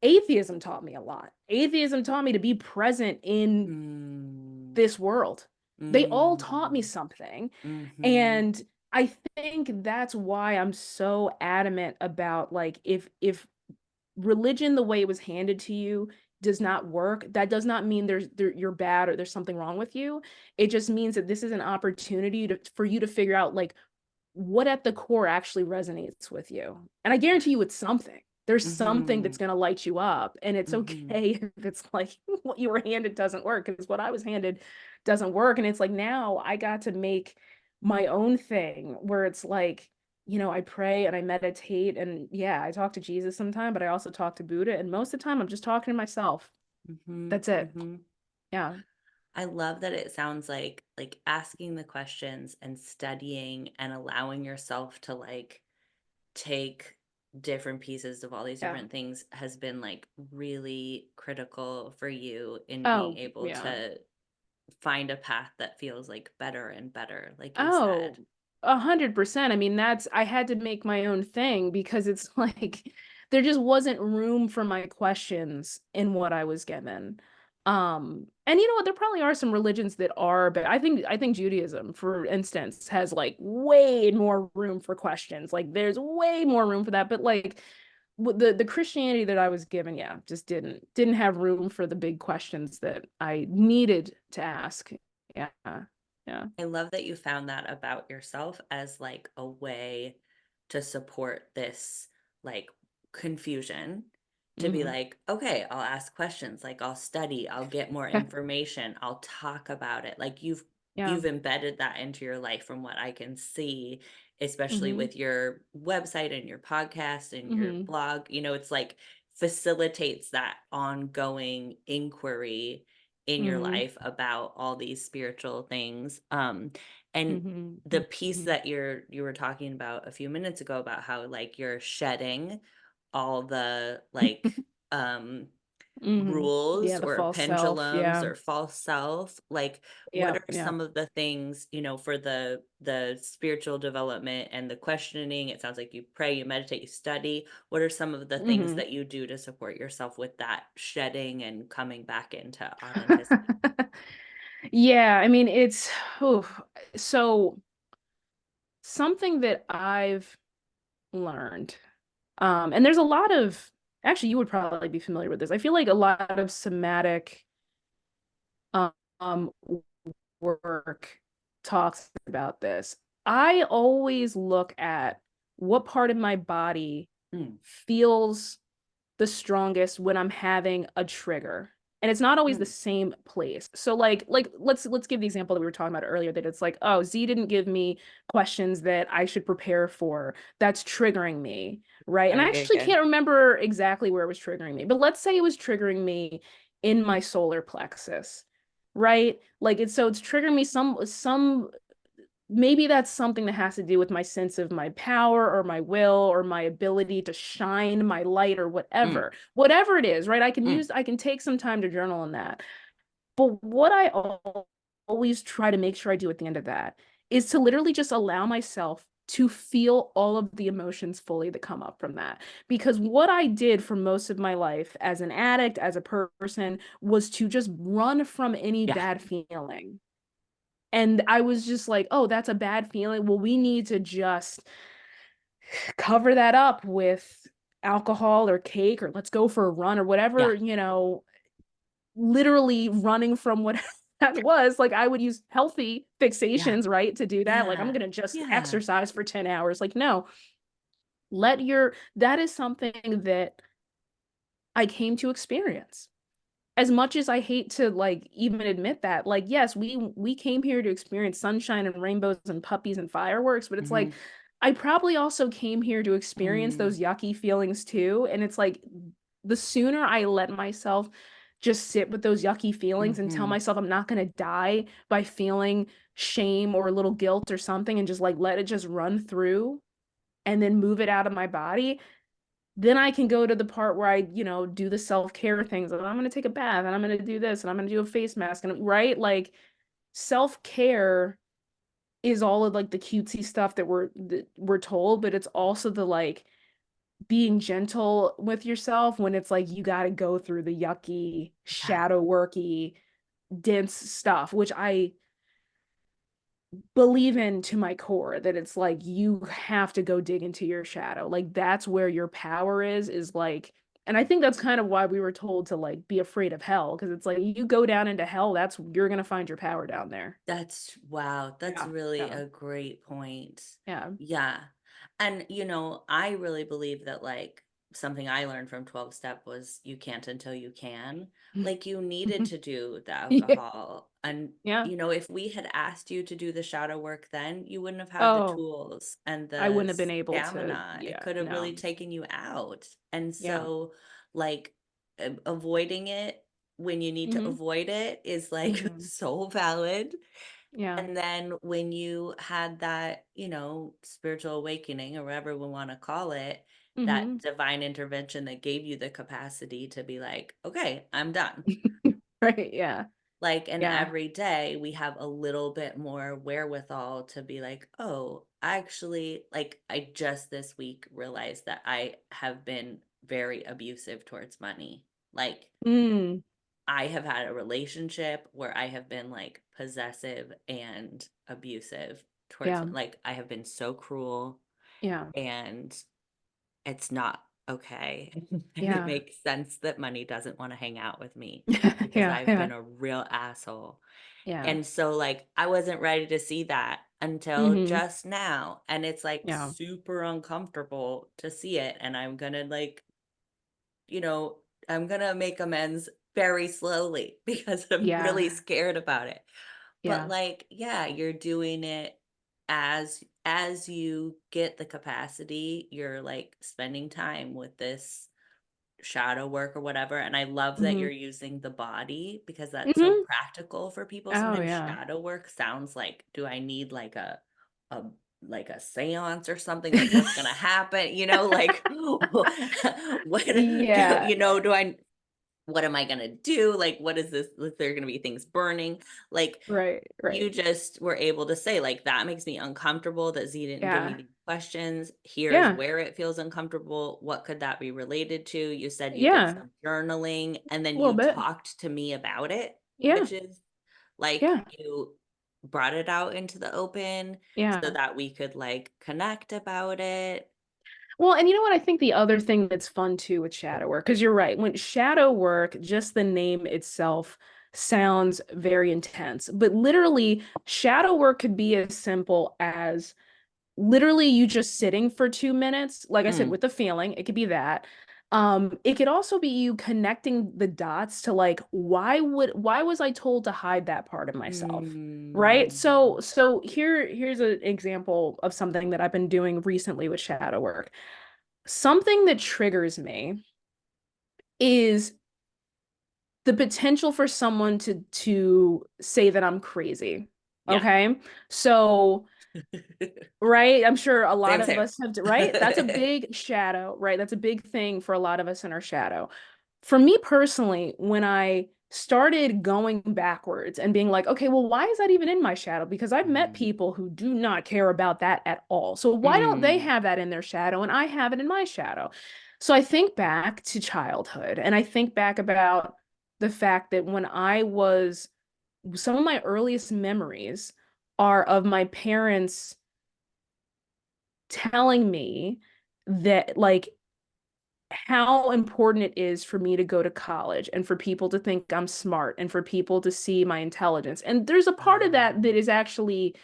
Atheism taught me a lot. Atheism taught me to be present in Mm. this world. They all taught me Mm. something. Mm-hmm. And I think that's why I'm so adamant about, like, if religion the way it was handed to you does not work, that does not mean you're bad or there's something wrong with you. It just means that this is an opportunity for you to figure out like what at the core actually resonates with you. And I guarantee you it's something. There's something Mm-hmm. that's going to light you up. And it's Mm-hmm. okay if it's like what you were handed doesn't work, because what I was handed doesn't work. And it's like now I got to make my own thing where it's like, I pray and I meditate, and yeah, I talk to Jesus sometime, but I also talk to Buddha. And most of the time I'm just talking to myself. Mm-hmm. That's it. Mm-hmm. Yeah. I love that it sounds like asking the questions and studying and allowing yourself to like take different pieces of all these Yeah. different things has been like really critical for you in being Oh, able yeah. to find a path that feels like better and better, like you Oh, said. 100%. I mean, I had to make my own thing, because it's like there just wasn't room for my questions in what I was given. And you know what? There probably are some religions that are, but I think Judaism, for instance, has like way more room for questions. Like there's way more room for that. But like the Christianity that I was given, yeah, just didn't have room for the big questions that I needed to ask. Yeah. Yeah. I love that you found that about yourself as like a way to support this like confusion, to be Hmm. like, okay, I'll ask questions, like I'll study, I'll get more information, I'll talk about it. Like Yeah. you've embedded that into your life from what I can see, especially Hmm. with your website and your podcast and your Hmm. blog. It's like facilitates that ongoing inquiry in your Hmm. life about all these spiritual things. And Hmm. the piece Hmm. that you were talking about a few minutes ago about how like you're shedding all the like um Hmm. rules Yeah, the or false self. pendulums Yeah. or false self, like what Yeah. are Yeah. some of the things, for the spiritual development and the questioning? It sounds like you pray, you meditate, you study. What are some of the things Hmm. that you do to support yourself with that shedding and coming back into authenticity? Yeah, I mean, oof. So something that I've learned, and there's a lot of, actually, you would probably be familiar with this. I feel like a lot of somatic, um, work talks about this. I always look at what part of my body Mm, feels the strongest when I'm having a trigger. And it's not always the mm. same place. So like let's give the example that we were talking about earlier that it's like, oh, Z didn't give me questions that I should prepare for. That's triggering me, right? And I Okay, actually good. can't remember exactly where it was triggering me, but let's say it was triggering me in my solar plexus, right? Like it's triggering me some maybe that's something that has to do with my sense of my power or my will or my ability to shine my light or Mm, whatever it is, right? mm. I can take some time to journal on that. But what I always try to make sure I do at the end of that is to literally just allow myself to feel all of the emotions fully that come up from that. Because what I did for most of my life as an addict, as a person, was to just run from any Yeah, bad feeling. And I was just like, oh, that's a bad feeling. Well, we need to just cover that up with alcohol or cake, or let's go for a run or yeah, whatever, literally running from what that was. Like I would use healthy yeah, fixations, right, to do that. Like I'm yeah, gonna just yeah, exercise for 10 hours. Like, no, that is something that I came to experience. As much as I hate to like even admit that, like, yes, we came here to experience sunshine and rainbows and puppies and fireworks, but it's like hmm, I probably also came here to experience mm, those yucky feelings too. And it's like the sooner I let myself just sit with those yucky feelings and tell hmm. myself I'm not gonna die by feeling shame or a little guilt or something and just like let it just run through and then move it out of my body, then I can go to the part where I, do the self-care things. Like, I'm going to take a bath and I'm going to do this and I'm going to do a face mask and right? Like self-care is all of like the cutesy stuff that we're told, but it's also the like being gentle with yourself when it's like you got to go through the yucky, Yeah. shadow worky, dense stuff, which I believe in to my core that it's like you have to go dig into your shadow. Like that's where your power is like, and I think that's kind of why we were told to like be afraid of hell, because it's like you go down into hell, that's you're gonna find your power down there. That's wow, that's Yeah, really yeah, a great point. yeah. Yeah. And I really believe that like something I learned from 12 step was you can't until you can. Like you needed to do the Yeah, alcohol. And yeah. if we had asked you to do the shadow work then, you wouldn't have had the Oh, tools and I the wouldn't have been able to. stamina. It Yeah, could have no. really taken you out. And Yeah. so like avoiding it when you need to Mm-hmm. avoid it is like Mm-hmm. so valid. Yeah. And then when you had that, spiritual awakening or whatever we want to call it, that Mm-hmm. divine intervention that gave you the capacity to be like, okay, I'm done. Right. Yeah. Like, and Yeah. every day we have a little bit more wherewithal to be like, oh, actually, like, I just this week realized that I have been very abusive towards money. Like, Mm. I have had a relationship where I have been like possessive and abusive towards Yeah. like I have been so cruel Yeah. and it's not okay. And it Yeah. makes sense that money doesn't want to hang out with me because Yeah. I've Yeah. been a real asshole. Yeah. And so like I wasn't ready to see that until Mm-hmm. just now and it's like Yeah. super uncomfortable to see it and I'm going to like you know, I'm gonna make amends very slowly because I'm Yeah. really scared about it. But Yeah. like, yeah, you're doing it as you get the capacity, you're like spending time with this shadow work or whatever. And I love that Mm-hmm. you're using the body because that's so Mm-hmm. practical for people. Oh Sometimes yeah. shadow work sounds like, do I need a like a seance or something? Like what's gonna happen? Like what Yeah. do I what am I gonna do? Like what is this? Is there gonna be things burning? Like Right. you Right. just were able to say like that makes me uncomfortable that Z didn't give me Yeah. these questions. Here's Yeah. where it feels uncomfortable. What could that be related to? You said you did Yeah. some journaling and then A little you bit. talked to me about it, Yeah. which is like Yeah. you brought it out into the open so Yeah. that we could like connect about it. Well, and you know what? I think the other thing that's fun too with shadow work, because you're right, when shadow work, just the name itself sounds very intense. But literally, shadow work could be as simple as literally you just sitting for 2 minutes, like I said, Mm. with the feeling. It could be that. It could also be you connecting the dots to like, why was I told to hide that part of myself? Right? Mm. So here's an example of something that I've been doing recently with shadow work. Something that triggers me is the potential for someone to say that I'm crazy. Yeah. Okay? So, right? I'm sure a lot Same, of same. us have, right? That's a big shadow, right? That's a big thing for a lot of us in our shadow. For me personally, when I started going backwards and being like, okay, well, why is that even in my shadow? Because I've met Mm. people who do not care about that at all. So why don't they Mm. have that in their shadow and I have it in my shadow? So I think back to childhood and I think back about the fact that when I was, some of my earliest memories are of my parents telling me that like how important it is for me to go to college and for people to think I'm smart and for people to see my intelligence. And there's a part of that that is actually,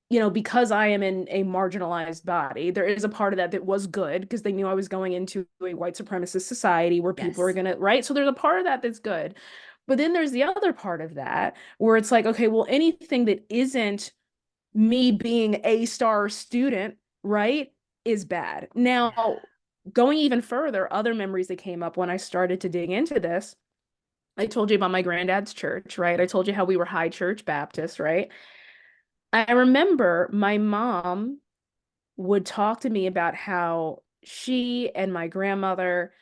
because I am in a marginalized body, there is a part of that that was good because they knew I was going into a white supremacist society where people are Yes. going to, right? So there's a part of that that's good. But then there's the other part of that where it's like, okay, well, anything that isn't me being a star student, right, is bad. Yeah. Now, going even further, other memories that came up when I started to dig into this, I told you about my granddad's church, right? I told you how we were high church Baptist, right? I remember my mom would talk to me about how she and my grandmother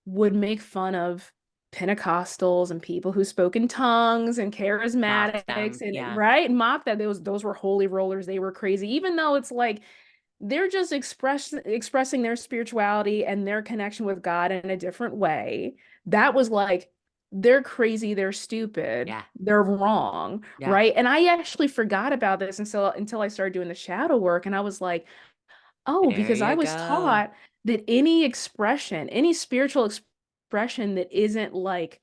would make fun of Pentecostals and people who spoke in tongues and Mocked charismatics them. and Yeah. right, mock that those were holy rollers, they were crazy, even though it's like they're just expressing their spirituality and their connection with God in a different way. That was like they're crazy, they're stupid, Yeah. they're wrong, Yeah. right? And I actually forgot about this until I started doing the shadow work and I was like, oh, There because I you was go. taught that any expression, any spiritual expression that isn't like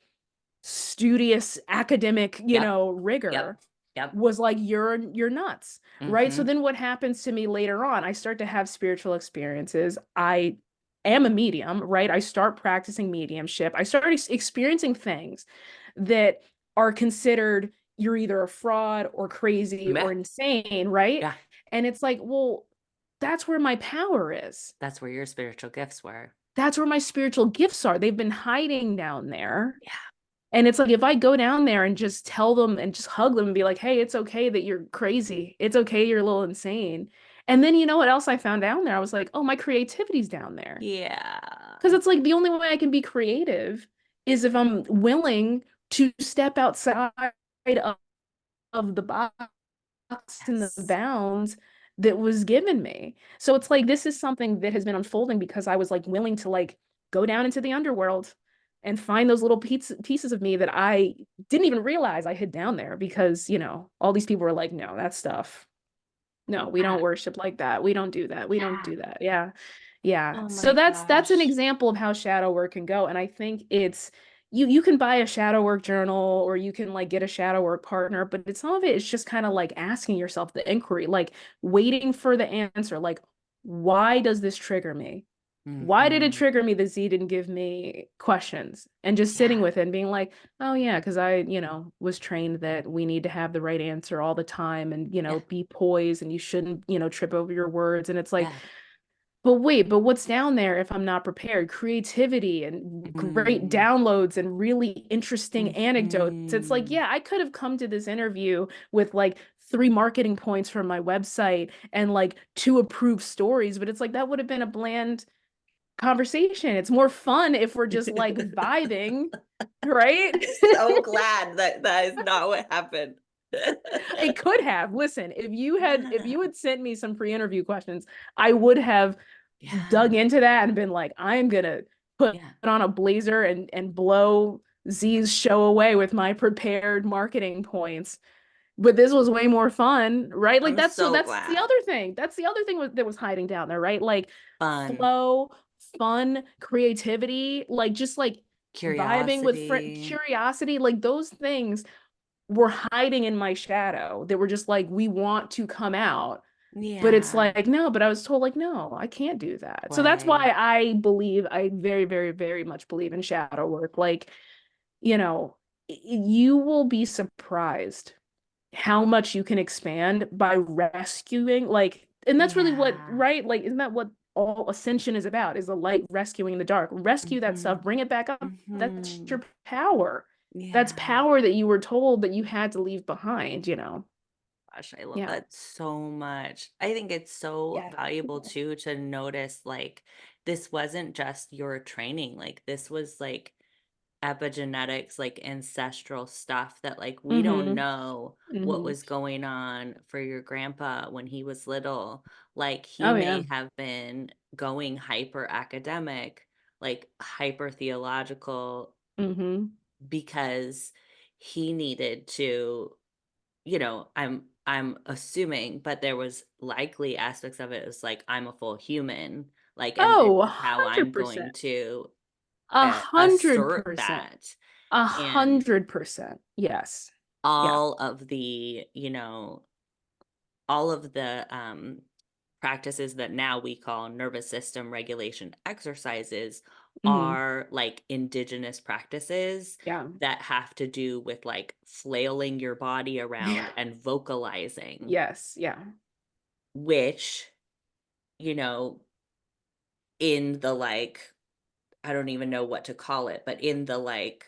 studious academic, Yep. rigor Yep. Yep. was like you're nuts, right? So Mm-hmm. then what happens to me later on? I start to have spiritual experiences. I am a medium, right? I start practicing mediumship. I start experiencing things that are considered you're either a fraud or crazy or Yeah. insane, right? Yeah. And it's like, well, that's where my power is. That's where your spiritual gifts were. That's where my spiritual gifts are. They've been hiding down there. Yeah. And it's like if I go down there and just tell them and just hug them and be like, hey, it's okay that you're crazy. It's okay you're a little insane. And then you know what else I found down there? I was like, oh, my creativity's down there. Because Yeah. it's like the only way I can be creative is if I'm willing to step outside of, of the box and the Yes. bounds that was given me. So it's like this is something that has been unfolding because I was like willing to like go down into the underworld and find those little pieces of me that I didn't even realize I hid down there because, all these people were like, no, that stuff. No, we don't Yeah. worship like that. We don't do that. We don't Yeah. do that. Yeah. Yeah. Oh So my that's an gosh. example of how shadow work can go. And I think it's you can buy a shadow work journal or you can like get a shadow work partner, but some of it is just kind of like asking yourself the inquiry, like waiting for the answer, like why does this trigger me? Why did it Mm-hmm. trigger me that Z didn't give me questions? And just sitting Yeah. with it and being like, oh yeah, because I, was trained that we need to have the right answer all the time and, Yeah. be poised and you shouldn't, trip over your words. And it's like, Yeah. but wait, but what's down there if I'm not prepared? Creativity and great Mm. downloads and really interesting anecdotes. It's like, Mm-hmm. yeah, I could have come to this interview with like 3 marketing points from my website and like 2 approved stories, but it's like that would have been a bland conversation. It's more fun if we're just like vibing, right? So glad that that is not what happened. It could have. Listen, if you had sent me some pre-interview questions, I would have dug Yeah. into that and been like, I'm gonna put Yeah. on a blazer and blow Z's show away with my prepared marketing points. But this was way more fun, right? Like I'm that's so so that's the glad. other thing. That's the other thing that was hiding down there, right? Like Fun. flow, fun, creativity, like just like vibing with friend Curiosity. curiosity, like those things were hiding in my shadow. They were just like, we want to come out. But it's Yeah. like, no, but I was told, like, no, I can't do that. So that's Right. why I believe, I very, very, very much believe in shadow work. Like, you know, you will be surprised how much you can expand by rescuing, like, and that's really what, Yeah. right? Like, isn't that what all ascension is about? Is the light rescuing the dark? Rescue that Mm-hmm. stuff, bring it back up. That's Mm-hmm. your power. That's Yeah. power that you were told that you had to leave behind, you know? Gosh, I love Yeah. that so much. I think it's so Yeah. valuable too to notice like this wasn't just your training, like this was like epigenetics, like ancestral stuff that like we don't Mm-hmm. know what Mm-hmm. was going on for your grandpa when he was little. Like he Oh yeah. may have been going hyper academic, like hyper theological Mm-hmm. because he needed to, I'm assuming, but there was likely aspects of it as like I'm a full human, like, and this Oh, is how I'm 100%. going to A hundred assert percent. that. A And 100%. Yes. Yeah. all of the, all of the practices that now we call nervous system regulation exercises Mm-hmm. are like indigenous practices Yeah. that have to do with like flailing your body Yeah. around and vocalizing, Yes. Yeah. which, you know, in the like, I don't even know what to call it, but in the like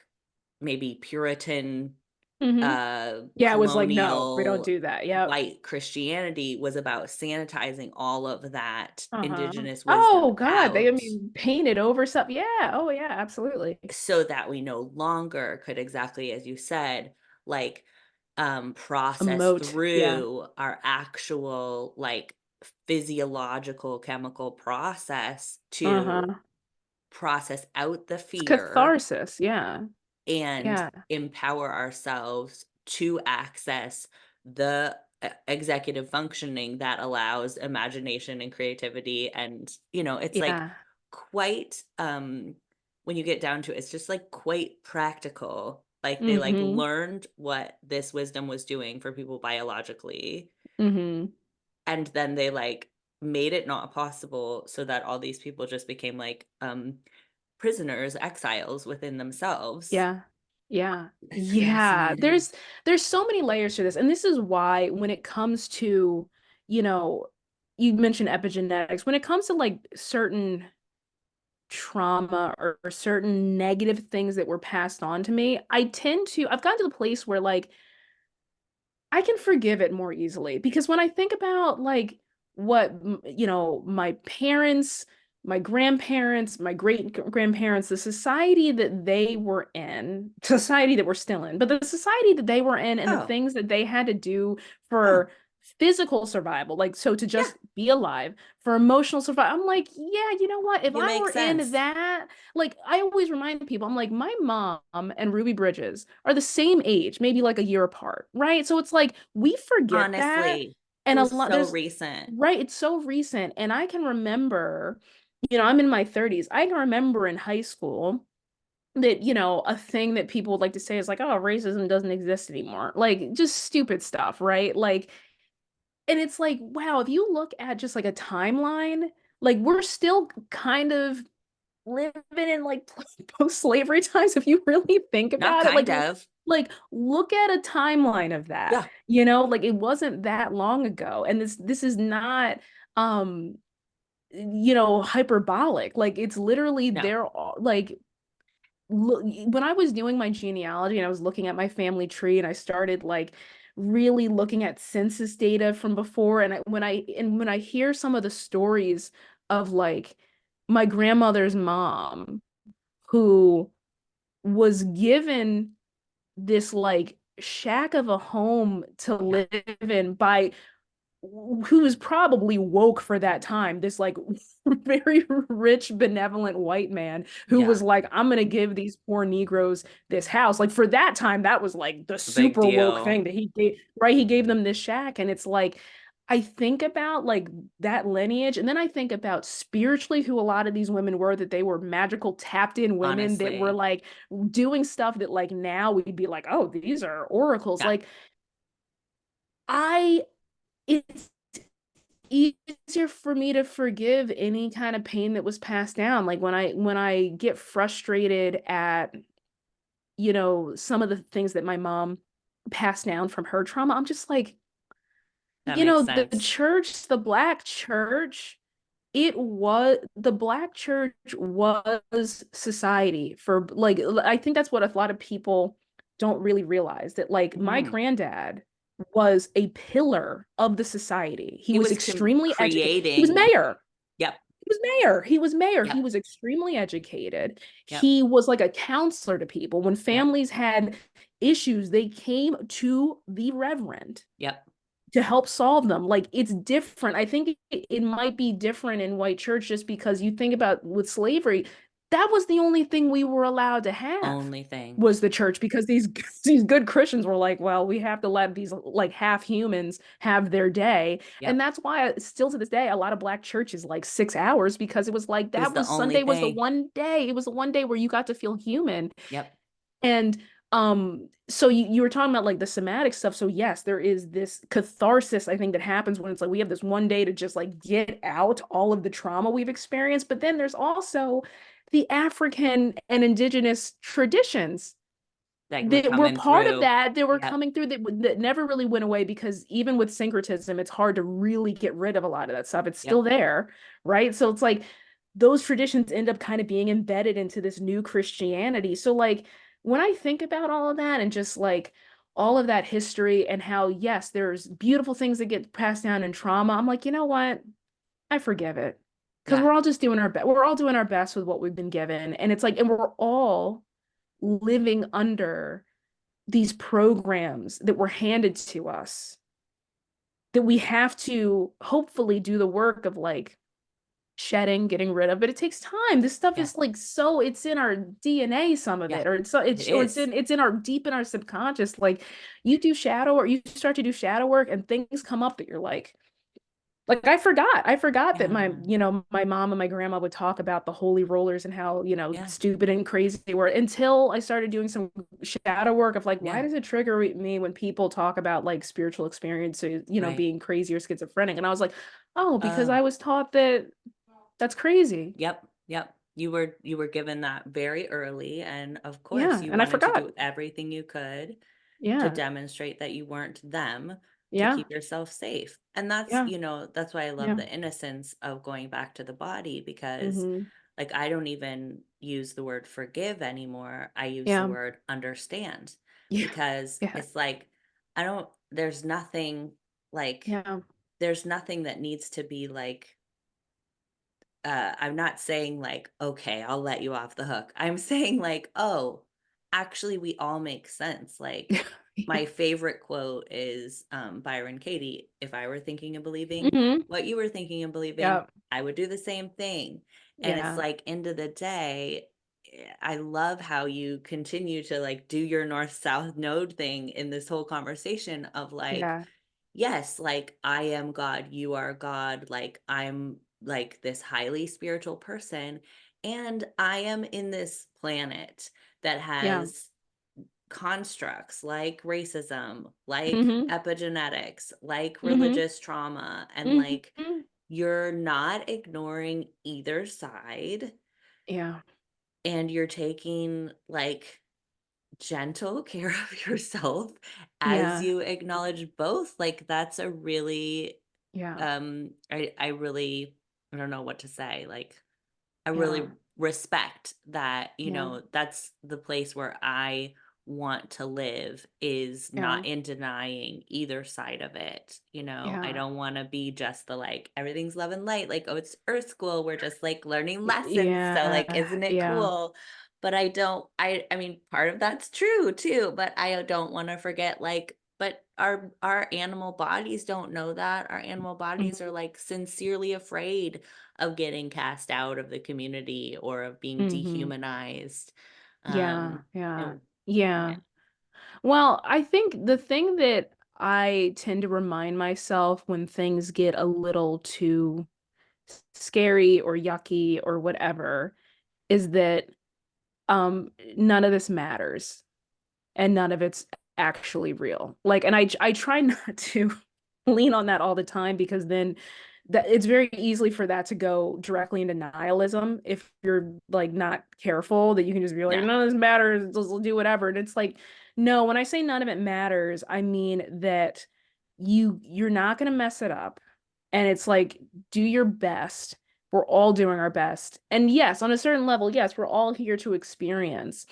maybe Puritan Mm-hmm. Yeah, it was like, no, we don't colonial do that. Yep. white Christianity was about sanitizing all of that Uh-huh. indigenous wisdom Oh God, they, I out mean, painted over stuff. Yeah. Oh yeah, absolutely. so that we no longer could, exactly as you said, like A process moat. Yeah. through our actual like physiological chemical process to Uh-huh. process out the It's fear catharsis. Yeah. and Yeah. empower ourselves to access the executive functioning that allows imagination and creativity. And it's like Yeah. quite when you get down to it, it's just like quite practical. Like they like Mm-hmm. learned what this wisdom was doing for people biologically, Mm-hmm. and then they like made it not possible so that all these people just became like prisoners, exiles within themselves. Yeah. Yeah. It's Yeah. fascinating. There's so many layers to this. And this is why when it comes to, you know, you mentioned epigenetics, when it comes to like certain trauma or certain negative things that were passed on to me, I've gotten to the place where like I can forgive it more easily because when I think about like what my parents, my grandparents, my great grandparents, the society that they were in, society that we're still in, but the society that they were in and the Oh, things that they had to do oh, for physical survival, like so to yeah, just be alive, for emotional survival. I'm like, yeah, you know what? If you I make were in sense. that, like I always remind people, I'm like, my mom and Ruby Bridges are the same age, maybe like a year apart, right? So it's like we forget that. Honestly, it And a was lot so there's recent. right, it's so recent. And I can remember, I'm in my 30s. I can remember in high school that, a thing that people would like to say is like, oh, racism doesn't exist anymore. Like just stupid stuff, right? Like, and it's like, wow, if you look at just like a timeline, like we're still kind of living in like post-slavery times if you really think Not about it, kind of. like look at a timeline of that, Yeah, like it wasn't that long ago, and this is not um hyperbolic. Like it's literally no. there. Like look, when I was doing my genealogy and I was looking at my family tree and I started like really looking at census data from before, and when I hear some of the stories of like my grandmother's mom who was given this like shack of a home to Yeah, live in by who was probably woke for that time, this like very rich benevolent white man who yeah. was like, I'm gonna give these poor Negroes this house. Like for that time that was like the A big super woke deal. thing that he gave, right? He gave them this shack, and it's like, I think about like that lineage, and then I think about spiritually who a lot of these women were, that they were magical, tapped in women that were honestly. like doing stuff that like now we'd be like, oh, these are oracles. Yeah. Like I it's easier for me to forgive any kind of pain that was passed down. Like when I get frustrated at, some of the things that my mom passed down from her trauma, I'm just like, That makes the sense. church, the black church, the black church was society for like, I think that's what a lot of people don't really realize, that like my Hmm. granddad was a pillar of the society. He He was was extremely educated. He was creating. mayor. Yep. He was mayor. He was mayor. He Yep. was extremely educated. Yep. He was like a counselor to people. When Yep. families had issues, they came to the reverend Yep. to help solve them. Like it's different. I think it might be different in white church just because you think about with slavery, that was the only thing we were allowed to have Only thing. was the church, because these these good Christians were like, well, we have to let these like half humans have their day. And Yep. that's why still to this day a lot of black churches like 6 hours, because it was like It was that the was only Sunday was the thing. one day. It was the one day where you got to feel human. Yep. And so you were talking about like the somatic stuff. So yes, there is this catharsis, I think, that happens when it's like we have this one day to just like get out all of the trauma we've experienced. But then there's also the African and indigenous traditions Like we're that were coming part of through. that were Yep. coming through, that never really went away, because even with syncretism, it's hard to really get rid of a lot of that stuff. It's still Yep. there, right? So it's like those traditions end up kind of being embedded into this new Christianity. So like when I think about all of that and just like all of that history and how, yes, there's beautiful things that get passed down in trauma, I'm like, you know what? I forgive it. Because Yeah. we're all just doing our best. We're all doing our best with what we've been given. And it's like, and we're all living under these programs that were handed to us, that we have to hopefully do the work of like shedding, getting rid of. But it takes time. This stuff Yeah. is like, so it's in our DNA, some of Yeah. it, or It it's is. in our deep in our subconscious. Like you do shadow, or you start to do shadow work and things come up that you're like I forgot that Yeah. my mom and my grandma would talk about the holy rollers and how, Yeah. stupid and crazy they were, until I started doing some shadow work of like, why Yeah. does it trigger me when people talk about like spiritual experiences, Right. being crazy or schizophrenic? And I was like, oh, because Oh. I was taught that that's crazy. Yep. Yep. You were given that very early, and of course Yeah. you And I wanted to forgot. do everything you could to Yeah. demonstrate that you weren't them, to Yeah. keep yourself safe. And that's, Yeah. that's why I love Yeah. the innocence of going back to the body, because Mm-hmm. like I don't even use the word forgive anymore. I use the Yeah. word understand, Yeah. because Yeah. it's like I don't there's nothing like Yeah. there's nothing that needs to be like I'm not saying like, okay, I'll let you off the hook. I'm saying like, oh, actually, we all make sense. Like, Yeah. my favorite quote is Byron Katie. If I were thinking and believing Mm-hmm. what you were thinking and believing, Yeah. I would do the same thing. And it's Yeah. like, end of the day, I love how you continue to like do your north south node thing in this whole conversation of like, Yeah. yes, like I am God, you are God, like I'm like this highly spiritual person, and I am in this planet that Yeah. has constructs like racism, like Mm-hmm. epigenetics, like Mm-hmm. religious trauma, and like Mm-hmm. you're not ignoring either side, Yeah. and you're taking like gentle care of yourself as Yeah. you acknowledge both. Like that's a really Yeah. I really, I don't know what to say. Like I Yeah. really respect that, Yeah. that's the place where I want to live, is Yeah. not in denying either side of it. I Yeah. don't want to be just the like everything's love and light, like, oh, it's earth school, we're just like learning lessons, so like Yeah. isn't it Yeah. cool? But I don't I mean part of that's true too, but I don't want to forget like, but our animal bodies don't know that. Our animal bodies are Mhm. like sincerely afraid of getting cast out of the community or of being Mhm. dehumanized. Yeah. Yeah. And yeah. Yeah. Well, I think the thing that I tend to remind myself when things get a little too scary or yucky or whatever, is that none of this matters and none of it's actually real. Like, and I try not to lean on that all the time because then that it's very easily for that to go directly into nihilism if you're like not careful, that you can just be like, Yeah. none of this matters, just do whatever. And it's like, no, when I say none of it matters, I mean that you're not gonna mess it up. And it's like, do your best. We're all doing our best. And yes, on a certain level, yes, we're all here to experience.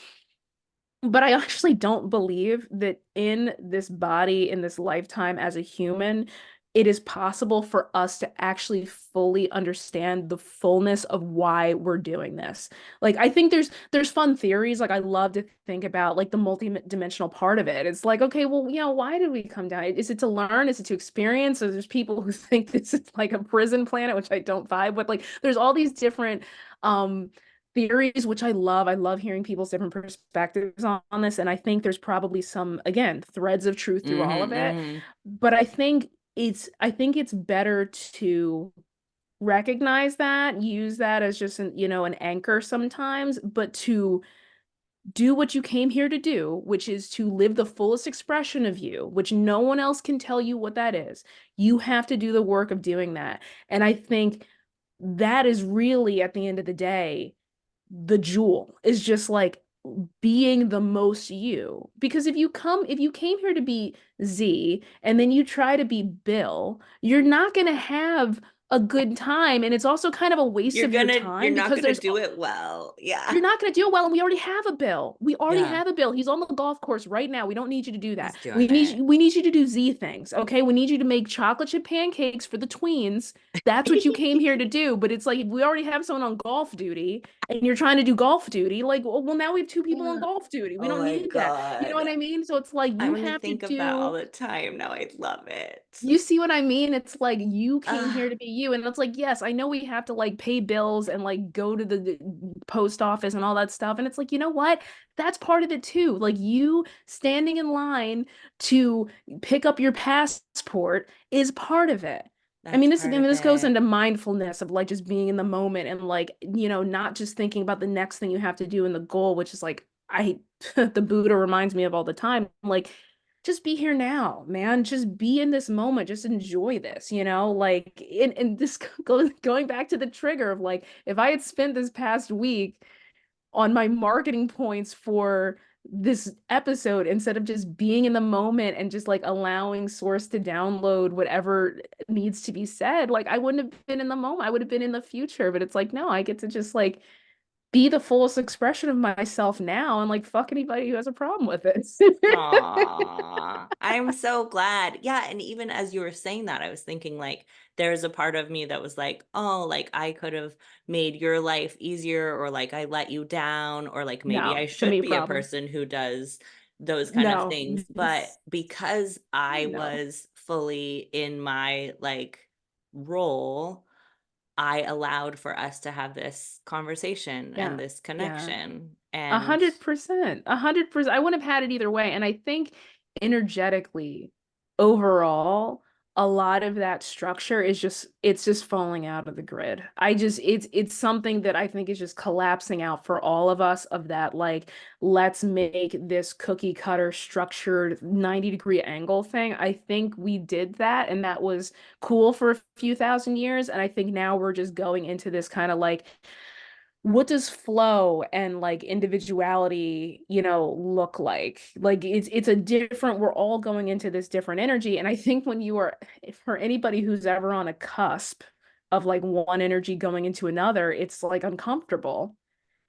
But I actually don't believe that in this body, in this lifetime as a human, it is possible for us to actually fully understand the fullness of why we're doing this. Like I think there's fun theories. Like I love to think about like the multi-dimensional part of it. It's like, okay, well, why did we come down? Is it to learn? Is it to experience? So there's people who think this is like a prison planet, which I don't vibe with. Like there's all these different um theories, which I love. I love hearing people's different perspectives on this. And I think there's probably some, again, threads of truth through all of Mm-hmm, it. mm-hmm. But I think it's better to recognize that, use that as just an anchor sometimes, but to do what you came here to do, which is to live the fullest expression of you, which no one else can tell you what that is. You have to do the work of doing that. And I think that is really, at the end of the day, the jewel is just like being the most you. Because if you came here to be Z and then you try to be Bill, you're not going to have a good time. And it's also kind of a waste of your You're time not because gonna there's do it well. Yeah. you're not going to do well, and we already have a bill. We already Yeah. have a bill. He's on the golf course right now. We don't need you to do that. He's doing it. We need you to do Z things, okay? We need you to make chocolate chip pancakes for the tweens. That's what you came here to do. But it's like if we already have someone on golf duty and you're trying to do golf duty, like, well, now we have two people on golf duty. We Oh don't my need that. You know God. what I mean? So it's like I'm you gonna have to think of that all do the time now. I love it. you see what I mean? It's like you came here Ah, to be you. And it's like, yes, I know we have to like pay bills and like go to the post office and all that stuff. And it's like, you know what? That's part of it too. Like you standing in line to pick up your passport is part of it. that's I part mean, of this goes it. into mindfulness of like just being in the moment and like, not just thinking about the next thing you have to do in the goal, which is like, the Buddha reminds me of all the time. Like, just be here now, man. Just be in this moment. Just enjoy this, like and this goes going back to the trigger of like if I had spent this past week on my marketing points for this episode instead of just being in the moment and just like allowing source to download whatever needs to be said, like I wouldn't have been in the moment. I would have been in the future. But it's like, no, I get to just like be the fullest expression of myself now and like fuck anybody who has a problem with it. Aw, I'm so glad. Yeah, and even as you were saying that, I was thinking like there's a part of me that was like, oh, like I could have made your life easier, or like I let you down, or like maybe No, I it's a should me be a problem. person who does those kind of No, things. But because I no. was fully in my like role, I allowed for us to have this conversation and Yeah, this yeah. connection. A And 100%. 100%. I wouldn't have had it either way. And I think energetically, overall, a lot of that structure is it's just falling out of the grid. It's something that I think is just collapsing out for all of us of that, like, let's make this cookie cutter structured 90-degree angle thing. I think we did that and that was cool for a few thousand years. And I think now we're just going into this kind of like what does flow and like individuality, look like? Like it's a different, we're all going into this different energy. And I think when you are, for anybody who's ever on a cusp of like one energy going into another, it's like uncomfortable.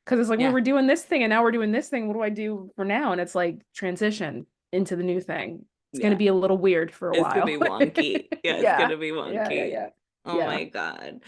Because it's like we yeah, were doing this thing and now we're doing this thing. What do I do for now? And it's like transition into the new thing. It's going to yeah. be a little weird for a It's gonna be while. wonky. Yeah, it's Yeah. gonna be Yeah. Yeah. wonky. Yeah. Oh Yeah. my God.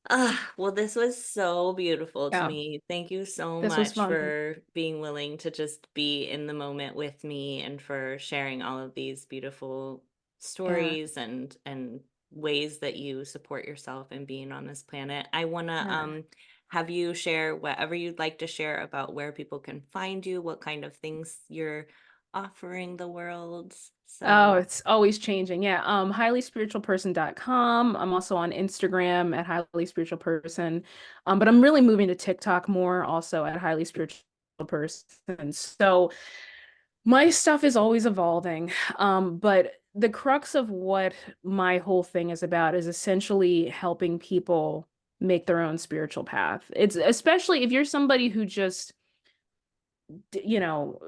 Ah, well, this was so beautiful to Yeah. me. Thank you so This was much fun. for being willing to just be in the moment with me and for sharing all of these beautiful Yeah. stories and ways that you support yourself and being on this planet. I wanna Yeah. have you share whatever you'd like to share about where people can find you, what kind of things you're offering the world. Oh, So it's always changing. Yeah. Highlyspiritualperson.com. I'm also on Instagram at highlyspiritualperson. But I'm really moving to TikTok more also at highlyspiritualperson. So my stuff is always evolving. But the crux of what my whole thing is about is essentially helping people make their own spiritual path. It's especially if you're somebody who just you know,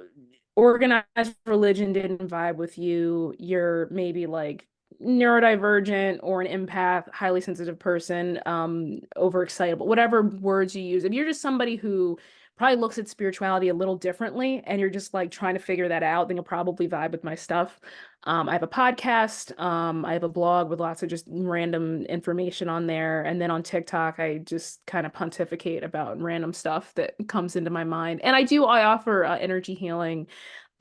organized religion didn't vibe with you, you're maybe like neurodivergent or an empath, highly sensitive person, overexcitable, whatever words you use. If you're just somebody who probably looks at spirituality a little differently and you're just like trying to figure that out, then you'll probably vibe with my stuff. I have a podcast, I have a blog with lots of just random information on there. And then on TikTok, I just kind of pontificate about random stuff that comes into my mind. And I offer energy healing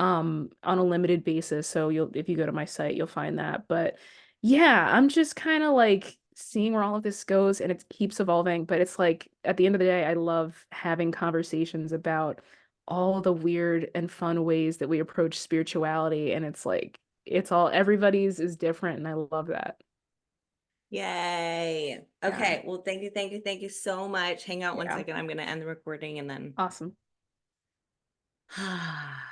on a limited basis. So you'll if you go to my site, you'll find that. But yeah, I'm just kind of like seeing where all of this goes and it keeps evolving. But it's like at the end of the day, I love having conversations about all the weird and fun ways that we approach spirituality. And it's like it's all everybody's is different, and I love that. yay. Yeah. Okay. Well, thank you so much. Hang out one Yeah. second. I'm gonna end the recording and then Awesome.